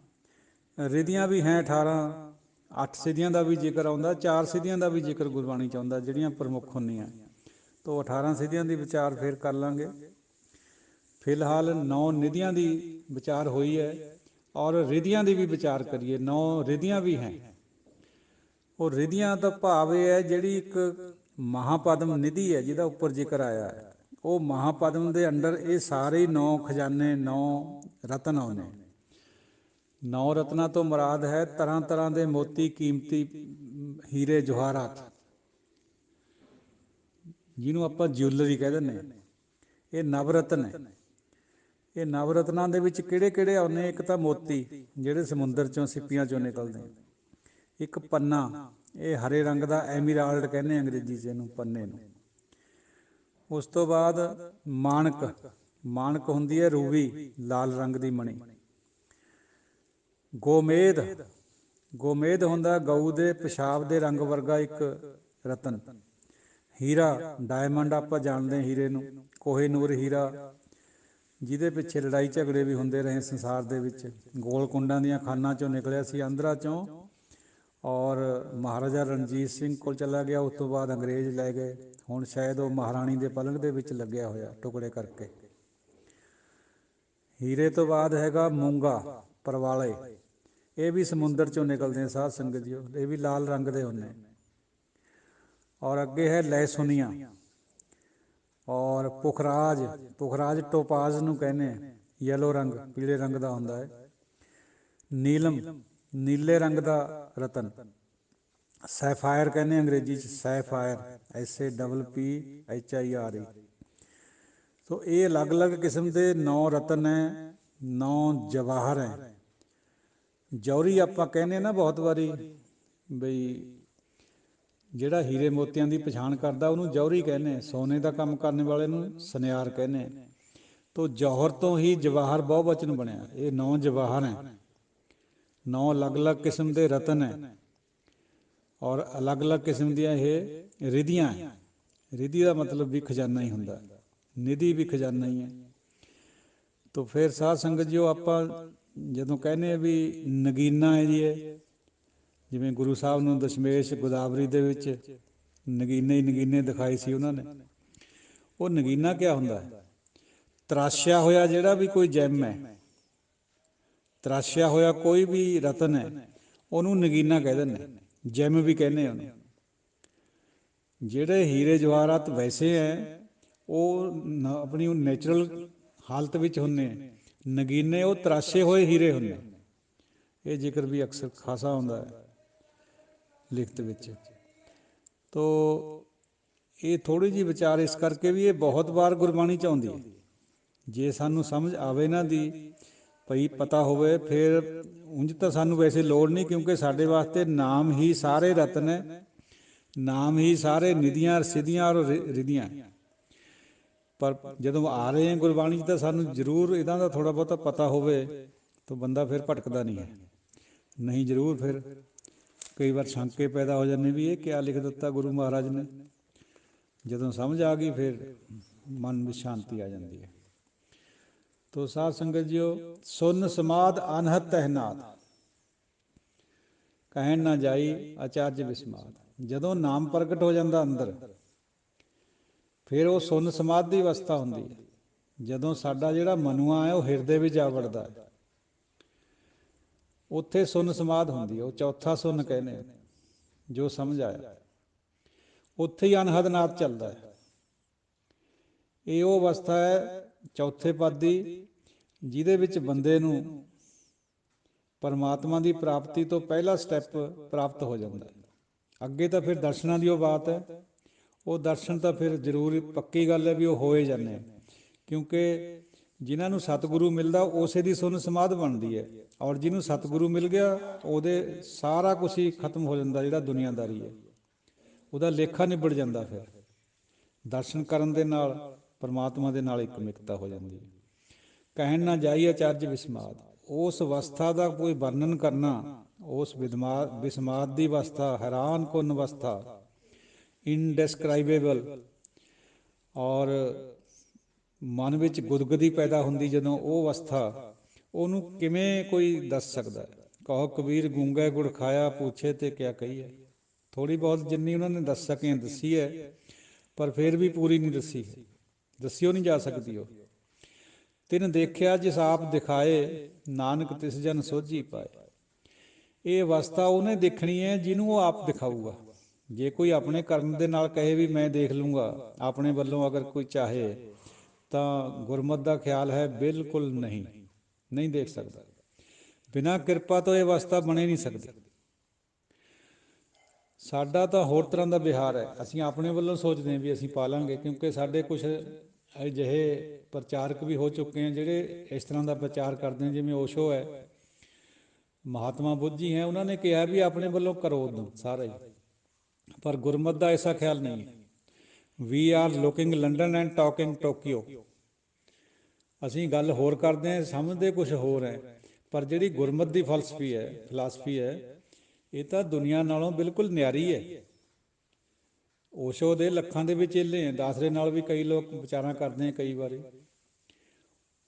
ਰਿਧੀਆਂ ਵੀ ਹੈ 18, 8 ਸਿੱਧੀਆਂ ਦਾ ਵੀ ਜ਼ਿਕਰ ਆਉਂਦਾ, 4 ਸਿੱਧੀਆਂ ਦਾ ਵੀ ਜ਼ਿਕਰ ਗੁਰਬਾਣੀ 'ਚ ਆਉਂਦਾ, ਜਿਹੜੀਆਂ ਪ੍ਰਮੁੱਖ ਹੁੰਦੀਆਂ। ਤੋ 18 ਸਿੱਧੀਆਂ ਦੀ ਵਿਚਾਰ ਫਿਰ ਕਰ ਲਾਂਗੇ। ਫਿਲਹਾਲ 9 ਨਿਧੀਆਂ ਦੀ ਵਿਚਾਰ ਹੋਈ ਹੈ, ਔਰ ਰਿਧੀਆਂ ਦੀ ਵੀ ਵਿਚਾਰ ਕਰੀਏ। 9 ਰਿਧੀਆਂ ਵੀ ਹੈ। ਉਹ ਰਿਧੀਆਂ ਦਾ ਭਾਵ ਇਹ ਹੈ, ਜਿਹੜੀ ਇੱਕ ਮਹਾਪਦਮ ਨਿਧੀ ਹੈ ਜਿਹਦਾ ਉੱਪਰ ਜ਼ਿਕਰ ਆਇਆ ਹੈ, ਉਹ ਮਹਾਪਦਮ ਦੇ ਅੰਡਰ ਇਹ ਸਾਰੇ 9 ਖਜ਼ਾਨੇ, 9 ਰਤਨ ਆਉਂਦੇ। 9 ਰਤਨਾਂ ਤੋਂ ਮੁਰਾਦ ਹੈ ਤਰ੍ਹਾਂ ਤਰ੍ਹਾਂ ਦੇ ਮੋਤੀ, ਕੀਮਤੀ ਹੀਰੇ ਜਵਾਹਰਾਤ, ਜਿਹਨੂੰ ਆਪਾਂ ਜਿਊਲਰੀ ਕਹਿ ਦਿੰਦੇ ਹਾਂ। ਇਹ ਨਵਰਤਨ ਹੈ। ਇਹ ਨਵਰਤਨਾਂ ਦੇ ਵਿੱਚ ਕਿਹੜੇ ਕਿਹੜੇ ਆਉਂਦੇ? ਇੱਕ ਤਾਂ ਮੋਤੀ, ਜਿਹੜੇ ਸਮੁੰਦਰ 'ਚੋਂ, ਸਿੱਪੀਆਂ 'ਚੋਂ ਨਿਕਲਦੇ। ਇੱਕ ਪੰਨਾ, ਇਹ ਹਰੇ ਰੰਗ ਦਾ ਐਮੀਰਾਲਡ ਕਹਿੰਦੇ ਅੰਗਰੇਜ਼ੀ 'ਚ ਇਹਨੂੰ, ਪੰਨੇ ਨੂੰ। ਉਸ ਤੋਂ ਬਾਅਦ ਮਾਣਕ, ਮਾਣਕ ਹੁੰਦੀ ਹੈ ਰੂਬੀ, ਲਾਲ ਰੰਗ ਦੀ ਮਣੀ। ਗੋਮੇਦ, ਗੋਮੇਦ ਹੁੰਦਾ ਗਊ ਦੇ ਪਿਸ਼ਾਬ ਦੇ ਰੰਗ ਵਰਗਾ ਇੱਕ ਰਤਨ। ਹੀਰਾ, ਡਾਇਮੰਡ ਆਪਾਂ ਜਾਣਦੇ ਹੀਰੇ ਨੂੰ, ਕੋਹੇਨੂਰ ਹੀਰਾ, ਜਿਹਦੇ ਪਿੱਛੇ ਲੜਾਈ ਝਗੜੇ ਵੀ ਹੁੰਦੇ ਰਹੇ ਸੰਸਾਰ ਦੇ ਵਿੱਚ। ਗੋਲਕੁੰਡਾਂ ਦੀਆਂ ਖਾਨਾਂ 'ਚੋਂ ਨਿਕਲਿਆ ਸੀ, ਆਂਧਰਾ 'ਚੋਂ, ਔਰ ਮਹਾਰਾਜਾ ਰਣਜੀਤ ਸਿੰਘ ਕੋਲ ਚਲਾ ਗਿਆ। ਉਸ ਤੋਂ ਬਾਅਦ ਅੰਗਰੇਜ਼ ਲੈ ਗਏ। ਹੁਣ ਸ਼ਾਇਦ ਉਹ ਮਹਾਰਾਣੀ ਦੇ ਪਲੰਗ ਦੇ ਵਿੱਚ ਲੱਗਿਆ ਹੋਇਆ, ਟੁਕੜੇ ਕਰਕੇ। ਹੀਰੇ ਤੋਂ ਬਾਅਦ ਹੈਗਾ ਮੂੰਗਾ, ਪਰਵਾਲੇ, ਇਹ ਵੀ ਸਮੁੰਦਰ 'ਚੋਂ ਨਿਕਲਦੇ ਆ ਸਾਧ ਸੰਗਤ ਜੀ, ਇਹ ਵੀ ਲਾਲ ਰੰਗ ਦੇ ਹੁੰਦੇ। ਔਰ ਅੱਗੇ ਹੈ ਲੈਸੁਨੀਆਂ, ਔਰ ਪੁਖਰਾਜ, ਪੁਖਰਾਜ ਟੋਪਾਜ਼ ਨੂੰ ਕਹਿੰਦੇ, ਯੈਲੋ ਰੰਗ, ਪੀਲੇ ਰੰਗ ਦਾ ਹੁੰਦਾ ਹੈ। ਨੀਲਮ, ਨੀਲੇ ਰੰਗ ਦਾ ਰਤਨ। ਸੈਫਾਇਰ ਕਹਿੰਦੇ ਅੰਗਰੇਜ਼ੀ 'ਚ, ਸੈਫਾਇਰ, SAPPHIRE। ਸੋ ਇਹ ਅਲੱਗ ਅਲੱਗ ਕਿਸਮ ਦੇ 9 ਰਤਨ ਹੈ, 9 ਜਵਾਹਰ ਹੈ। ਜੌਹਰੀ ਆਪਾਂ ਕਹਿੰਦੇ ਨਾ ਬਹੁਤ ਵਾਰੀ, ਬਈ ਜਿਹੜਾ ਹੀਰੇ ਮੋਤੀਆਂ ਦੀ ਪਛਾਣ ਕਰਦਾ ਉਹਨੂੰ ਜੌਹਰੀ ਕਹਿੰਦੇ। ਸੋਨੇ ਦਾ ਕੰਮ ਕਰਨ ਵਾਲੇ ਨੂੰ ਸੁਨਿਆਰ ਕਹਿੰਦੇ। ਤੋ ਜੌਹਰ ਤੋਂ ਹੀ ਜਵਾਹਰ ਬਹੁਵਚਨ ਬਣਿਆ। ਇਹ 9 ਜਵਾਹਰ ਹੈ, 9 ਅਲੱਗ ਅਲੱਗ ਕਿਸਮ ਦੇ ਰਤਨ ਹੈ, ਔਰ ਅਲੱਗ ਅਲੱਗ ਕਿਸਮ ਦੀਆਂ ਇਹ ਰਿਧੀਆਂ ਹੈ। ਰਿਧੀ ਦਾ ਮਤਲਬ ਵੀ ਖਜ਼ਾਨਾ ਹੀ ਹੁੰਦਾ, ਨਿਧੀ ਵੀ ਖਜ਼ਾਨਾ ਹੀ ਹੈ। ਤੋ ਫਿਰ ਸਾਧ ਸੰਗਤ ਜੀ, ਉਹ ਆਪਾਂ ਜਦੋਂ ਕਹਿੰਦੇ ਵੀ ਨਗੀਨਾ ਹੈ ਜੀ, ਇਹ ਜਿਵੇਂ ਗੁਰੂ ਸਾਹਿਬ ਨੂੰ ਦਸ਼ਮੇਸ਼ ਗੋਦਾਵਰੀ ਦੇ ਵਿੱਚ ਨਗੀਨੇ ਹੀ ਨਗੀਨੇ ਦਿਖਾਏ ਸੀ ਉਹਨਾਂ ਨੇ। ਉਹ ਨਗੀਨਾ ਕਿਆ ਹੁੰਦਾ ਹੈ? ਤਰਾਸ਼ਿਆ ਹੋਇਆ ਜਿਹੜਾ ਵੀ ਕੋਈ ਜੈਮ ਹੈ, ਤਰਾਸ਼ਿਆ ਹੋਇਆ ਕੋਈ ਵੀ ਰਤਨ ਹੈ, ਉਹਨੂੰ ਨਗੀਨਾ ਕਹਿ ਦਿੰਦੇ, ਜੈਮ ਵੀ ਕਹਿੰਦੇ ਉਹਨੂੰ। ਜਿਹੜੇ ਹੀਰੇ ਜਵਾਹਰਾਤ ਵੈਸੇ ਹੈ ਉਹ ਆਪਣੀ ਨੈਚੁਰਲ ਹਾਲਤ ਵਿੱਚ ਹੁੰਦੇ, ਨਗੀਨੇ ਉਹ ਤਰਾਸ਼ੇ ਹੋਏ ਹੀਰੇ ਹੁੰਦੇ। ਇਹ ਜ਼ਿਕਰ ਵੀ ਅਕਸਰ ਖਾਸਾ ਹੁੰਦਾ ਹੈ ਲਿਖਤ ਵਿੱਚ। ਤੋ ਇਹ ਥੋੜ੍ਹੀ ਜਿਹੀ ਵਿਚਾਰ ਇਸ ਕਰਕੇ ਵੀ ਇਹ ਬਹੁਤ ਵਾਰ ਗੁਰਬਾਣੀ 'ਚ ਆਉਂਦੀ ਹੈ। ਜੇ ਸਾਨੂੰ ਸਮਝ ਆਵੇ ਨਾ ਦੀ, ਭਈ ਪਤਾ ਹੋਵੇ, ਫਿਰ ਉਂਝ ਤਾਂ ਸਾਨੂੰ ਵੈਸੇ ਲੋੜ ਨਹੀਂ, ਕਿਉਂਕਿ ਸਾਡੇ ਵਾਸਤੇ ਨਾਮ ਹੀ ਸਾਰੇ ਰਤਨ ਹੈ, ਨਾਮ ਹੀ ਸਾਰੇ ਨਿਧੀਆਂ ਸਿੱਧੀਆਂ ਔਰ ਰਿਧੀਆਂ। ਪਰ ਜਦੋਂ ਆ ਰਹੇ ਹਾਂ ਗੁਰਬਾਣੀ 'ਚ ਤਾਂ ਸਾਨੂੰ ਜ਼ਰੂਰ ਇਹਨਾਂ ਦਾ ਥੋੜ੍ਹਾ ਬਹੁਤਾ ਪਤਾ ਹੋਵੇ, ਤਾਂ ਬੰਦਾ ਫਿਰ ਭਟਕਦਾ ਨਹੀਂ ਹੈ। ਨਹੀਂ ਜ਼ਰੂਰ ਫਿਰ ਕਈ ਵਾਰ ਸ਼ੰਕੇ ਪੈਦਾ ਹੋ ਜਾਂਦੇ ਵੀ ਇਹ ਕਿਆ ਲਿਖ ਦਿੱਤਾ ਗੁਰੂ ਮਹਾਰਾਜ ਨੇ। ਜਦੋਂ ਸਮਝ ਆ ਗਈ ਫਿਰ ਮਨ ਵਿੱਚ ਸ਼ਾਂਤੀ ਆ ਜਾਂਦੀ ਹੈ। ਤੋ ਸਾਧ ਸੰਗਤ ਜੀਓ, ਸੁਨ ਸਮਾਧ ਅਨਹਦ ਤਹਿਨਾਦ, ਕਹਿਣ ਨਾ ਜਾਈ ਆਚਾਰਜ ਵਿਸਮਾਦ। ਜਦੋਂ ਨਾਮ ਪ੍ਰਗਟ ਹੋ ਜਾਂਦਾ ਅੰਦਰ, ਫਿਰ ਉਹ ਸੁਨ ਸਮਾਧ ਦੀ ਅਵਸਥਾ ਹੁੰਦੀ ਹੈ। ਜਦੋਂ ਸਾਡਾ ਜਿਹੜਾ ਮਨੁਆ ਹੈ ਉਹ ਹਿਰਦੇ ਵਿੱਚ ਆ ਵੜਦਾ ਹੈ। ਉੱਥੇ ਸੁੰਨ ਸਮਾਧ ਹੁੰਦੀ ਹੈ, ਉਹ ਚੌਥਾ ਸੁੰਨ ਕਹਿੰਦੇ ਆ, ਜੋ ਸਮਝ ਆਇਆ। ਉੱਥੇ ਹੀ ਅਨਹਦ ਨਾਦ ਚੱਲਦਾ ਹੈ। ਇਹ ਉਹ ਅਵਸਥਾ ਹੈ ਚੌਥੇ ਪਦ ਦੀ, ਜਿਹਦੇ ਵਿੱਚ ਬੰਦੇ ਨੂੰ ਪਰਮਾਤਮਾ ਦੀ ਪ੍ਰਾਪਤੀ ਤੋਂ ਪਹਿਲਾ ਸਟੈਪ ਪ੍ਰਾਪਤ ਹੋ ਜਾਂਦਾ ਹੈ। ਅੱਗੇ ਤਾਂ ਫਿਰ ਦਰਸ਼ਨਾਂ ਦੀ ਉਹ ਬਾਤ ਹੈ, ਉਹ ਦਰਸ਼ਨ ਤਾਂ ਫਿਰ ਜ਼ਰੂਰ ਪੱਕੀ ਗੱਲ ਹੈ ਵੀ ਉਹ ਹੋਏ ਜਾਂਦੇ ਆ, ਕਿਉਂਕਿ ਜਿਨ੍ਹਾਂ ਨੂੰ ਸਤਿਗੁਰੂ ਮਿਲਦਾ ਉਸੇ ਦੀ ਸੁੰਨ ਸਮਾਧ ਬਣਦੀ ਹੈ, ਔਰ ਜਿਹਨੂੰ ਸਤਿਗੁਰੂ ਮਿਲ ਗਿਆ ਉਹਦੇ ਸਾਰਾ ਕੁਛ ਹੀ ਖਤਮ ਹੋ ਜਾਂਦਾ, ਜਿਹੜਾ ਦੁਨੀਆਦਾਰੀ ਹੈ ਉਹਦਾ ਲੇਖਾ ਨਿਬੜ ਜਾਂਦਾ। ਫਿਰ ਦਰਸ਼ਨ ਕਰਨ ਦੇ ਨਾਲ ਪਰਮਾਤਮਾ ਦੇ ਨਾਲ ਇੱਕ ਮਿਕਤਾ ਹੋ ਜਾਂਦੀ ਹੈ। ਕਹਿਣ ਨਾ ਜਾਈ ਅਚਰਜ ਵਿਸਮਾਦ, ਉਸ ਅਵਸਥਾ ਦਾ ਕੋਈ ਵਰਣਨ ਕਰਨਾ, ਉਸ ਵਿਸਮਾਦ ਦੀ ਅਵਸਥਾ, ਹੈਰਾਨ ਕੁਨ ਅਵਸਥਾ, ਇਨਡਿਸਕ੍ਰਾਈਬੇਬਲ, ਔਰ ਮਨ ਵਿੱਚ ਗੁਦਗੁਦੀ ਪੈਦਾ ਹੁੰਦੀ ਜਦੋਂ ਉਹ ਅਵਸਥਾ, ਉਹਨੂੰ ਕਿਵੇਂ ਕੋਈ ਦੱਸ ਸਕਦਾ ਹੈ। ਕਹੋ ਕਬੀਰ ਗੂੰਗਾ ਗੁੜ ਖਾਇਆ, ਪੁੱਛੇ ਤੇ ਕਿਆ ਕਹੀਏ। ਥੋੜ੍ਹੀ ਬਹੁਤ ਜਿੰਨੀ ਉਹਨਾਂ ਨੇ ਦੱਸ ਸਕੇ ਦੱਸੀ ਹੈ, ਪਰ ਫਿਰ ਵੀ ਪੂਰੀ ਨਹੀਂ ਦੱਸਿਓ ਨਹੀਂ ਜਾ ਸਕਦੀ। ਉਹ ਤਿਨ ਦੇਖਿਆ ਜਿਸ ਆਪ ਦਿਖਾਏ, ਨਾਨਕ ਤਿਸ ਜਨ ਸੋਝੀ ਪਾਏ। ਇਹ ਅਵਸਥਾ ਉਹਨੇ ਦੇਖਣੀ ਹੈ ਜਿਹਨੂੰ ਉਹ ਆਪ ਦਿਖਾਊਗਾ। ਜੇ ਕੋਈ ਆਪਣੇ ਕਰਮ ਦੇ ਨਾਲ ਕਹੇ ਵੀ ਮੈਂ ਦੇਖ ਲੂੰਗਾ, ਆਪਣੇ ਵੱਲੋਂ ਅਗਰ ਕੋਈ ਚਾਹੇ, ਤਾਂ ਗੁਰਮਤਿ ਦਾ ਖਿਆਲ ਹੈ ਬਿਲਕੁਲ ਨਹੀਂ ਦੇਖ ਸਕਦਾ। ਬਿਨਾਂ ਕਿਰਪਾ ਤੋਂ ਇਹ ਅਵਸਥਾ ਬਣੇ ਨਹੀਂ ਸਕਦੀ। ਸਾਡਾ ਤਾਂ ਹੋਰ ਤਰ੍ਹਾਂ ਦਾ ਵਿਹਾਰ ਹੈ, ਅਸੀਂ ਆਪਣੇ ਵੱਲੋਂ ਸੋਚਦੇ ਹਾਂ ਵੀ ਅਸੀਂ ਪਾਲਾਂਗੇ, ਕਿਉਂਕਿ ਸਾਡੇ ਕੁਛ ਅਜਿਹੇ ਪ੍ਰਚਾਰਕ ਵੀ ਹੋ ਚੁੱਕੇ हैं ਜਿਹੜੇ ਇਸ ਤਰ੍ਹਾਂ ਦਾ ਪ੍ਰਚਾਰ ਕਰਦੇ हैं, ਜਿਵੇਂ ਓਸ਼ੋ ਹੈ, ਮਹਾਤਮਾ ਬੁੱਧ ਜੀ ਹੈ, ਉਹਨਾਂ ਨੇ ਕਿਹਾ ਵੀ ਆਪਣੇ ਵੱਲੋਂ ਕਰੋ ਸਾਰਾ ਹੀ, ਪਰ ਗੁਰਮਤਿ ਦਾ ਐਸਾ ਖਿਆਲ ਨਹੀਂ ਹੈ। We are looking London and talking Tokyo. ਅਸੀਂ ਗੱਲ ਹੋਰ ਕਰਦੇ ਹਾਂ, ਸਮਝਦੇ ਕੁਛ ਹੋਰ ਹੈ, ਪਰ ਜਿਹੜੀ ਗੁਰਮਤਿ ਦੀ ਫਿਲਾਸਫੀ ਹੈ ਇਹ ਤਾਂ ਦੁਨੀਆ ਨਾਲੋਂ ਬਿਲਕੁਲ ਨਿਆਰੀ ਹੈ। ਓਸ਼ੋ ਦੇ ਲੱਖਾਂ ਦੇ ਵਿੱਚ ਚੇਲੇ ਹੈ, ਦਾਸਰੇ ਨਾਲ ਵੀ ਕਈ ਲੋਕ ਵਿਚਾਰਾਂ ਕਰਦੇ ਆ, ਕਈ ਵਾਰੀ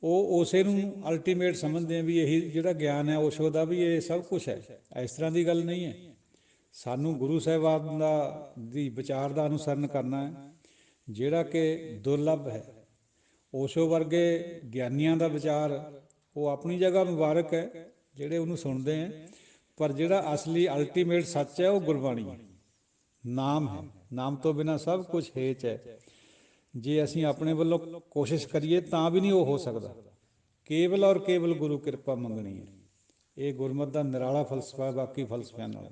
ਉਹ ਉਸੇ ਨੂੰ ਅਲਟੀਮੇਟ ਸਮਝਦੇ ਆ ਵੀ ਇਹੀ ਜਿਹੜਾ ਗਿਆਨ ਹੈ ਓਸ਼ੋ ਦਾ, ਵੀ ਇਹ ਸਭ ਕੁਛ ਹੈ। ਇਸ ਤਰ੍ਹਾਂ ਦੀ ਗੱਲ ਨਹੀਂ ਹੈ। ਸਾਨੂੰ ਗੁਰੂ ਸਾਹਿਬਾਨ ਦੀ ਵਿਚਾਰ ਦਾ ਅਨੁਸਰਨ ਕਰਨਾ ਹੈ, ਜਿਹੜਾ ਕਿ ਦੁਰਲੱਭ ਹੈ। ਓਸ਼ੋ ਵਰਗੇ ਗਿਆਨੀਆਂ ਦਾ ਵਿਚਾਰ ਉਹ ਆਪਣੀ ਜਗ੍ਹਾ ਮੁਬਾਰਕ ਹੈ, ਜਿਹੜੇ ਉਹਨੂੰ ਸੁਣਦੇ ਹੈ, ਪਰ ਜਿਹੜਾ ਅਸਲੀ ਅਲਟੀਮੇਟ ਸੱਚ ਹੈ ਉਹ ਗੁਰਬਾਣੀ ਹੈ, ਨਾਮ ਹੈ। ਨਾਮ ਤੋਂ ਬਿਨਾਂ ਸਭ ਕੁਛ ਹੇਚ ਹੈ। ਜੇ ਅਸੀਂ ਆਪਣੇ ਵੱਲੋਂ ਕੋਸ਼ਿਸ਼ ਕਰੀਏ ਤਾਂ ਵੀ ਨਹੀਂ ਉਹ ਹੋ ਸਕਦਾ। ਕੇਵਲ ਔਰ ਕੇਵਲ ਗੁਰੂ ਕਿਰਪਾ ਮੰਗਣੀ ਹੈ। ਇਹ ਗੁਰਮਤਿ ਦਾ ਨਿਰਾਲਾ ਫਲਸਫਾ ਹੈ ਬਾਕੀ ਫਲਸਫਿਆਂ ਨਾਲ।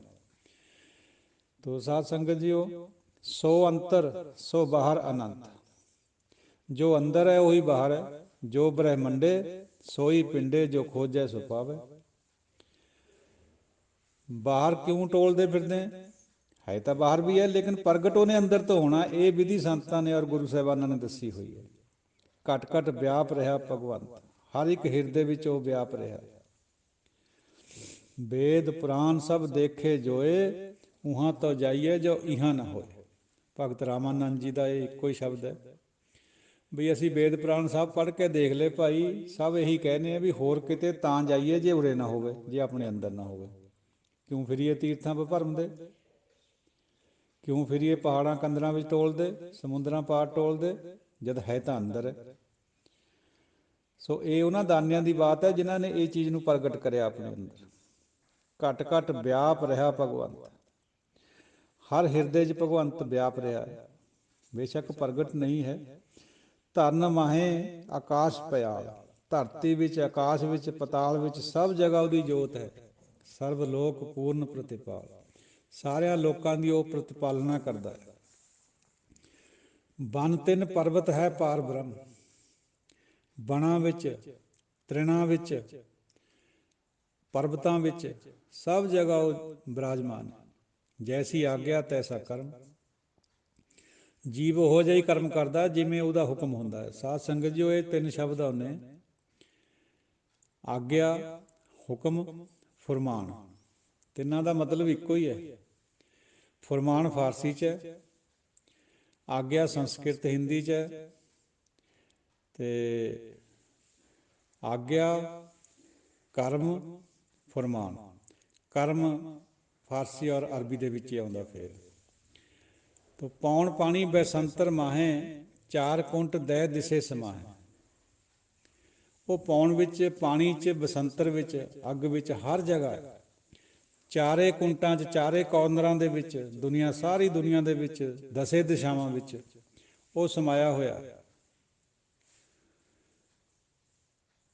ਤੋ ਸਾਧ ਸੰਗਤ ਜੀਓ, ਸੋ ਅੰਤਰ ਸੋ ਬਾਹਰ ਅਨੰਤ। ਜੋ ਅੰਦਰ ਹੈ ਉਹੀ ਬਾਹਰ ਹੈ, ਜੋ ਬ੍ਰਹਮੰਡੇ ਸੋਈ ਪਿੰਡੇ, ਜੋ ਖੋਜੈ ਸੋ ਪਾਵੇ। ਬਾਹਰ ਕਿਉਂ ਟੋਲਦੇ ਫਿਰਦੇ ਹੈ ਤਾਂ ਬਾਹਰ ਵੀ ਹੈ, ਲੇਕਿਨ ਪ੍ਰਗਟ ਉਹਨੇ ਅੰਦਰ ਤੋਂ ਹੋਣਾ। ਇਹ ਵਿਧੀ ਸੰਤਾਂ ਨੇ ਔਰ ਗੁਰੂ ਸਾਹਿਬਾਨਾਂ ਨੇ ਦੱਸੀ ਹੋਈ ਹੈ। ਘਟ ਘਟ ਵਿਆਪ ਰਿਹਾ ਭਗਵੰਤ, ਹਰ ਇੱਕ ਹਿਰਦੇ ਵਿੱਚ ਉਹ ਵਿਆਪ ਰਿਹਾ। ਵੇਦ ਪੁਰਾਨ ਸਭ ਦੇਖੇ ਜੋਏ, ਉਹਾਂ ਤੋਂ ਜਾਈਏ ਜੋ ਇਹਾਂ ਨਾ ਹੋਏ। ਭਗਤ ਰਾਮਾਨੰਦ ਜੀ ਦਾ ਇਹ ਇੱਕੋ ਹੀ ਸ਼ਬਦ ਹੈ ਵੀ ਅਸੀਂ ਵੇਦ ਪੁਰਾਣ ਸਭ ਪੜ੍ਹ ਕੇ ਦੇਖ ਲਏ ਭਾਈ, ਸਭ ਇਹੀ ਕਹਿੰਦੇ ਆ ਵੀ ਹੋਰ ਕਿਤੇ ਤਾਂ ਜਾਈਏ ਜੇ ਉਰੇ ਨਾ ਹੋਵੇ, ਜੇ ਆਪਣੇ ਅੰਦਰ ਨਾ ਹੋਵੇ। ਕਿਉਂ ਫਿਰੀਏ ਤੀਰਥਾਂ ਭਰਮ ਦੇ, ਕਿਉਂ ਫਿਰੀਏ ਪਹਾੜਾਂ ਕੰਦਰਾਂ ਵਿੱਚ ਟੋਲਦੇ, ਸਮੁੰਦਰਾਂ ਪਾਰ ਟੋਲਦੇ, ਜਦ ਹੈ ਤਾਂ ਅੰਦਰ ਹੈ। ਸੋ ਇਹ ਉਹਨਾਂ ਦਾਨਿਆਂ ਦੀ ਬਾਤ ਹੈ ਜਿਨ੍ਹਾਂ ਨੇ ਇਹ ਚੀਜ਼ ਨੂੰ ਪ੍ਰਗਟ ਕਰਿਆ ਆਪਣੇ ਅੰਦਰ। ਘਟ ਘਟ ਵਿਆਪ ਰਿਹਾ ਭਗਵੰਤ, ਹਰ ਹਿਰਦੇ 'ਚ ਭਗਵੰਤ ਵਿਆਪ ਰਿਹਾ ਹੈ, ਬੇਸ਼ੱਕ ਪ੍ਰਗਟ ਨਹੀਂ ਹੈ। ਧਰਨ ਮਾਹੇ ਆਕਾਸ਼ ਪਿਆਲ, ਧਰਤੀ ਵਿੱਚ, ਆਕਾਸ਼ ਵਿੱਚ, ਪਤਾਲ ਵਿੱਚ, ਸਭ ਜਗ੍ਹਾ ਉਹਦੀ ਜੋਤ ਹੈ। ਸਰਬ ਲੋਕ ਪੂਰਨ ਪ੍ਰਤਿਪਾਲ, ਸਾਰਿਆਂ ਲੋਕਾਂ ਦੀ ਉਹ ਪ੍ਰਤਿਪਾਲਨਾ ਕਰਦਾ ਹੈ। ਬਨ ਤਿੰਨ ਪਰਬਤ ਹੈ ਪਾਰ ਬ੍ਰਹਮ, ਬਣਾ ਵਿੱਚ, ਤ੍ਰਿਣਾ ਵਿੱਚ, ਪਰਬਤਾਂ ਵਿੱਚ, ਸਭ ਜਗ੍ਹਾ ਉਹ ਬਿਰਾਜਮਾਨ ਹੈ। ਜੈਸੀ ਆਗਿਆ ਤੈਸਾ ਕਰਮ, ਜੀਵ ਉਹੋ ਜਿਹਾ ਹੀ ਕਰਮ ਕਰਦਾ ਜਿਵੇਂ ਉਹਦਾ ਹੁਕਮ ਹੁੰਦਾ ਹੈ। ਸਾਧ ਸੰਗਤ ਜੀ, ਇਹ ਤਿੰਨ ਸ਼ਬਦ ਆਉਂਦੇ, ਆਗਿਆ, ਹੁਕਮ, ਫੁਰਮਾਨ। ਤਿੰਨਾਂ ਦਾ ਮਤਲਬ ਇੱਕੋ ਹੀ ਹੈ। ਫੁਰਮਾਨ ਫਾਰਸੀ 'ਚ ਹੈ, ਆਗਿਆ ਸੰਸਕ੍ਰਿਤ ਹਿੰਦੀ 'ਚ ਹੈ, ਅਤੇ ਆਗਿਆ ਕਰਮ ਫੁਰਮਾਨ। ਕਰਮ ਫਾਰਸੀ ਔਰ ਅਰਬੀ ਦੇ ਵਿੱਚ ਹੀ ਆਉਂਦਾ। ਫਿਰ ਤੋ ਪੌਣ ਪਾਣੀ ਬੈਸੰਤਰ ਮਾਹੇ, ਚਾਰ ਕੁੰਟ ਦਹਿ ਦਿਸੇ ਸਮਾਹੇ। ਉਹ ਪਾਉਣ ਵਿੱਚ, ਪਾਣੀ 'ਚ, ਬਸੰਤਰ ਵਿੱਚ, ਅੱਗ ਵਿੱਚ, ਹਰ ਜਗ੍ਹਾ ਹੈ। ਚਾਰੇ ਕੁੰਟਾਂ 'ਚ, ਚਾਰੇ ਕਾਰਨਰਾਂ ਦੇ ਵਿੱਚ, ਦੁਨੀਆ, ਸਾਰੀ ਦੁਨੀਆ ਦੇ ਵਿੱਚ, ਦਸੇ ਦਿਸ਼ਾਵਾਂ ਵਿੱਚ ਉਹ ਸਮਾਇਆ ਹੋਇਆ।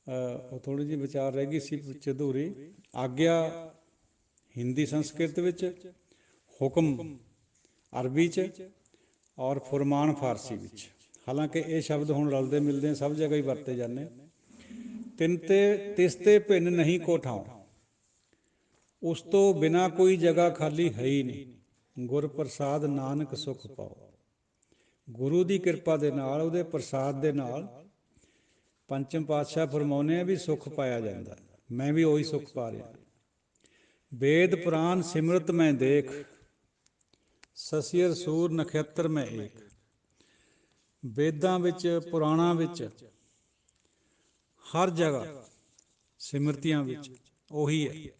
ਉਹ ਥੋੜ੍ਹੀ ਜਿਹੀ ਵਿਚਾਰ ਰਹਿ ਗਈ ਸੀ ਵਿੱਚ ਅਧੂਰੀ। ਆਗਿਆ ਹਿੰਦੀ ਸੰਸਕ੍ਰਿਤ ਵਿੱਚ, ਹੁਕਮ ਅਰਬੀ 'ਚ, ਔਰ ਫੁਰਮਾਨ ਫਾਰਸੀ ਵਿੱਚ। ਹਾਲਾਂਕਿ ਇਹ ਸ਼ਬਦ ਹੁਣ ਰਲਦੇ ਮਿਲਦੇ ਸਭ ਜਗ੍ਹਾ ਹੀ ਵਰਤੇ ਜਾਂਦੇ। ਤਿੰਨ ਤੇ ਤਿਸ ਤੇ ਭਿੰਨ ਨਹੀਂ ਕੋ ਠਾਉ, ਉਸ ਤੋਂ ਬਿਨਾਂ ਕੋਈ ਜਗ੍ਹਾ ਖਾਲੀ ਹੈ ਹੀ ਨਹੀਂ। ਗੁਰ ਪ੍ਰਸਾਦ ਨਾਨਕ ਸੁਖ ਪਾਓ। ਗੁਰੂ ਦੀ ਕਿਰਪਾ ਦੇ ਨਾਲ, ਉਹਦੇ ਪ੍ਰਸਾਦ ਦੇ ਨਾਲ ਪੰਚਮ ਪਾਤਸ਼ਾਹ ਫਰਮਾਉਂਦੇ ਆ ਵੀ ਸੁੱਖ ਪਾਇਆ ਜਾਂਦਾ। ਮੈਂ ਵੀ ਉਹੀ ਸੁੱਖ ਪਾ ਰਿਹਾ। ਵੇਦ ਪੁਰਾਨ ਸਿਮਰਤ ਮੈਂ ਦੇਖ, ਸਸੀਰ ਸੂਰ ਨਖੇਤਰ ਮੈਂ ਏਕ। ਵੇਦਾਂ ਵਿੱਚ, ਪੁਰਾਣਾਂ ਵਿੱਚ, ਹਰ ਜਗ੍ਹਾ ਸਿਮਰਤੀਆਂ ਵਿੱਚ ਉਹੀ ਹੈ।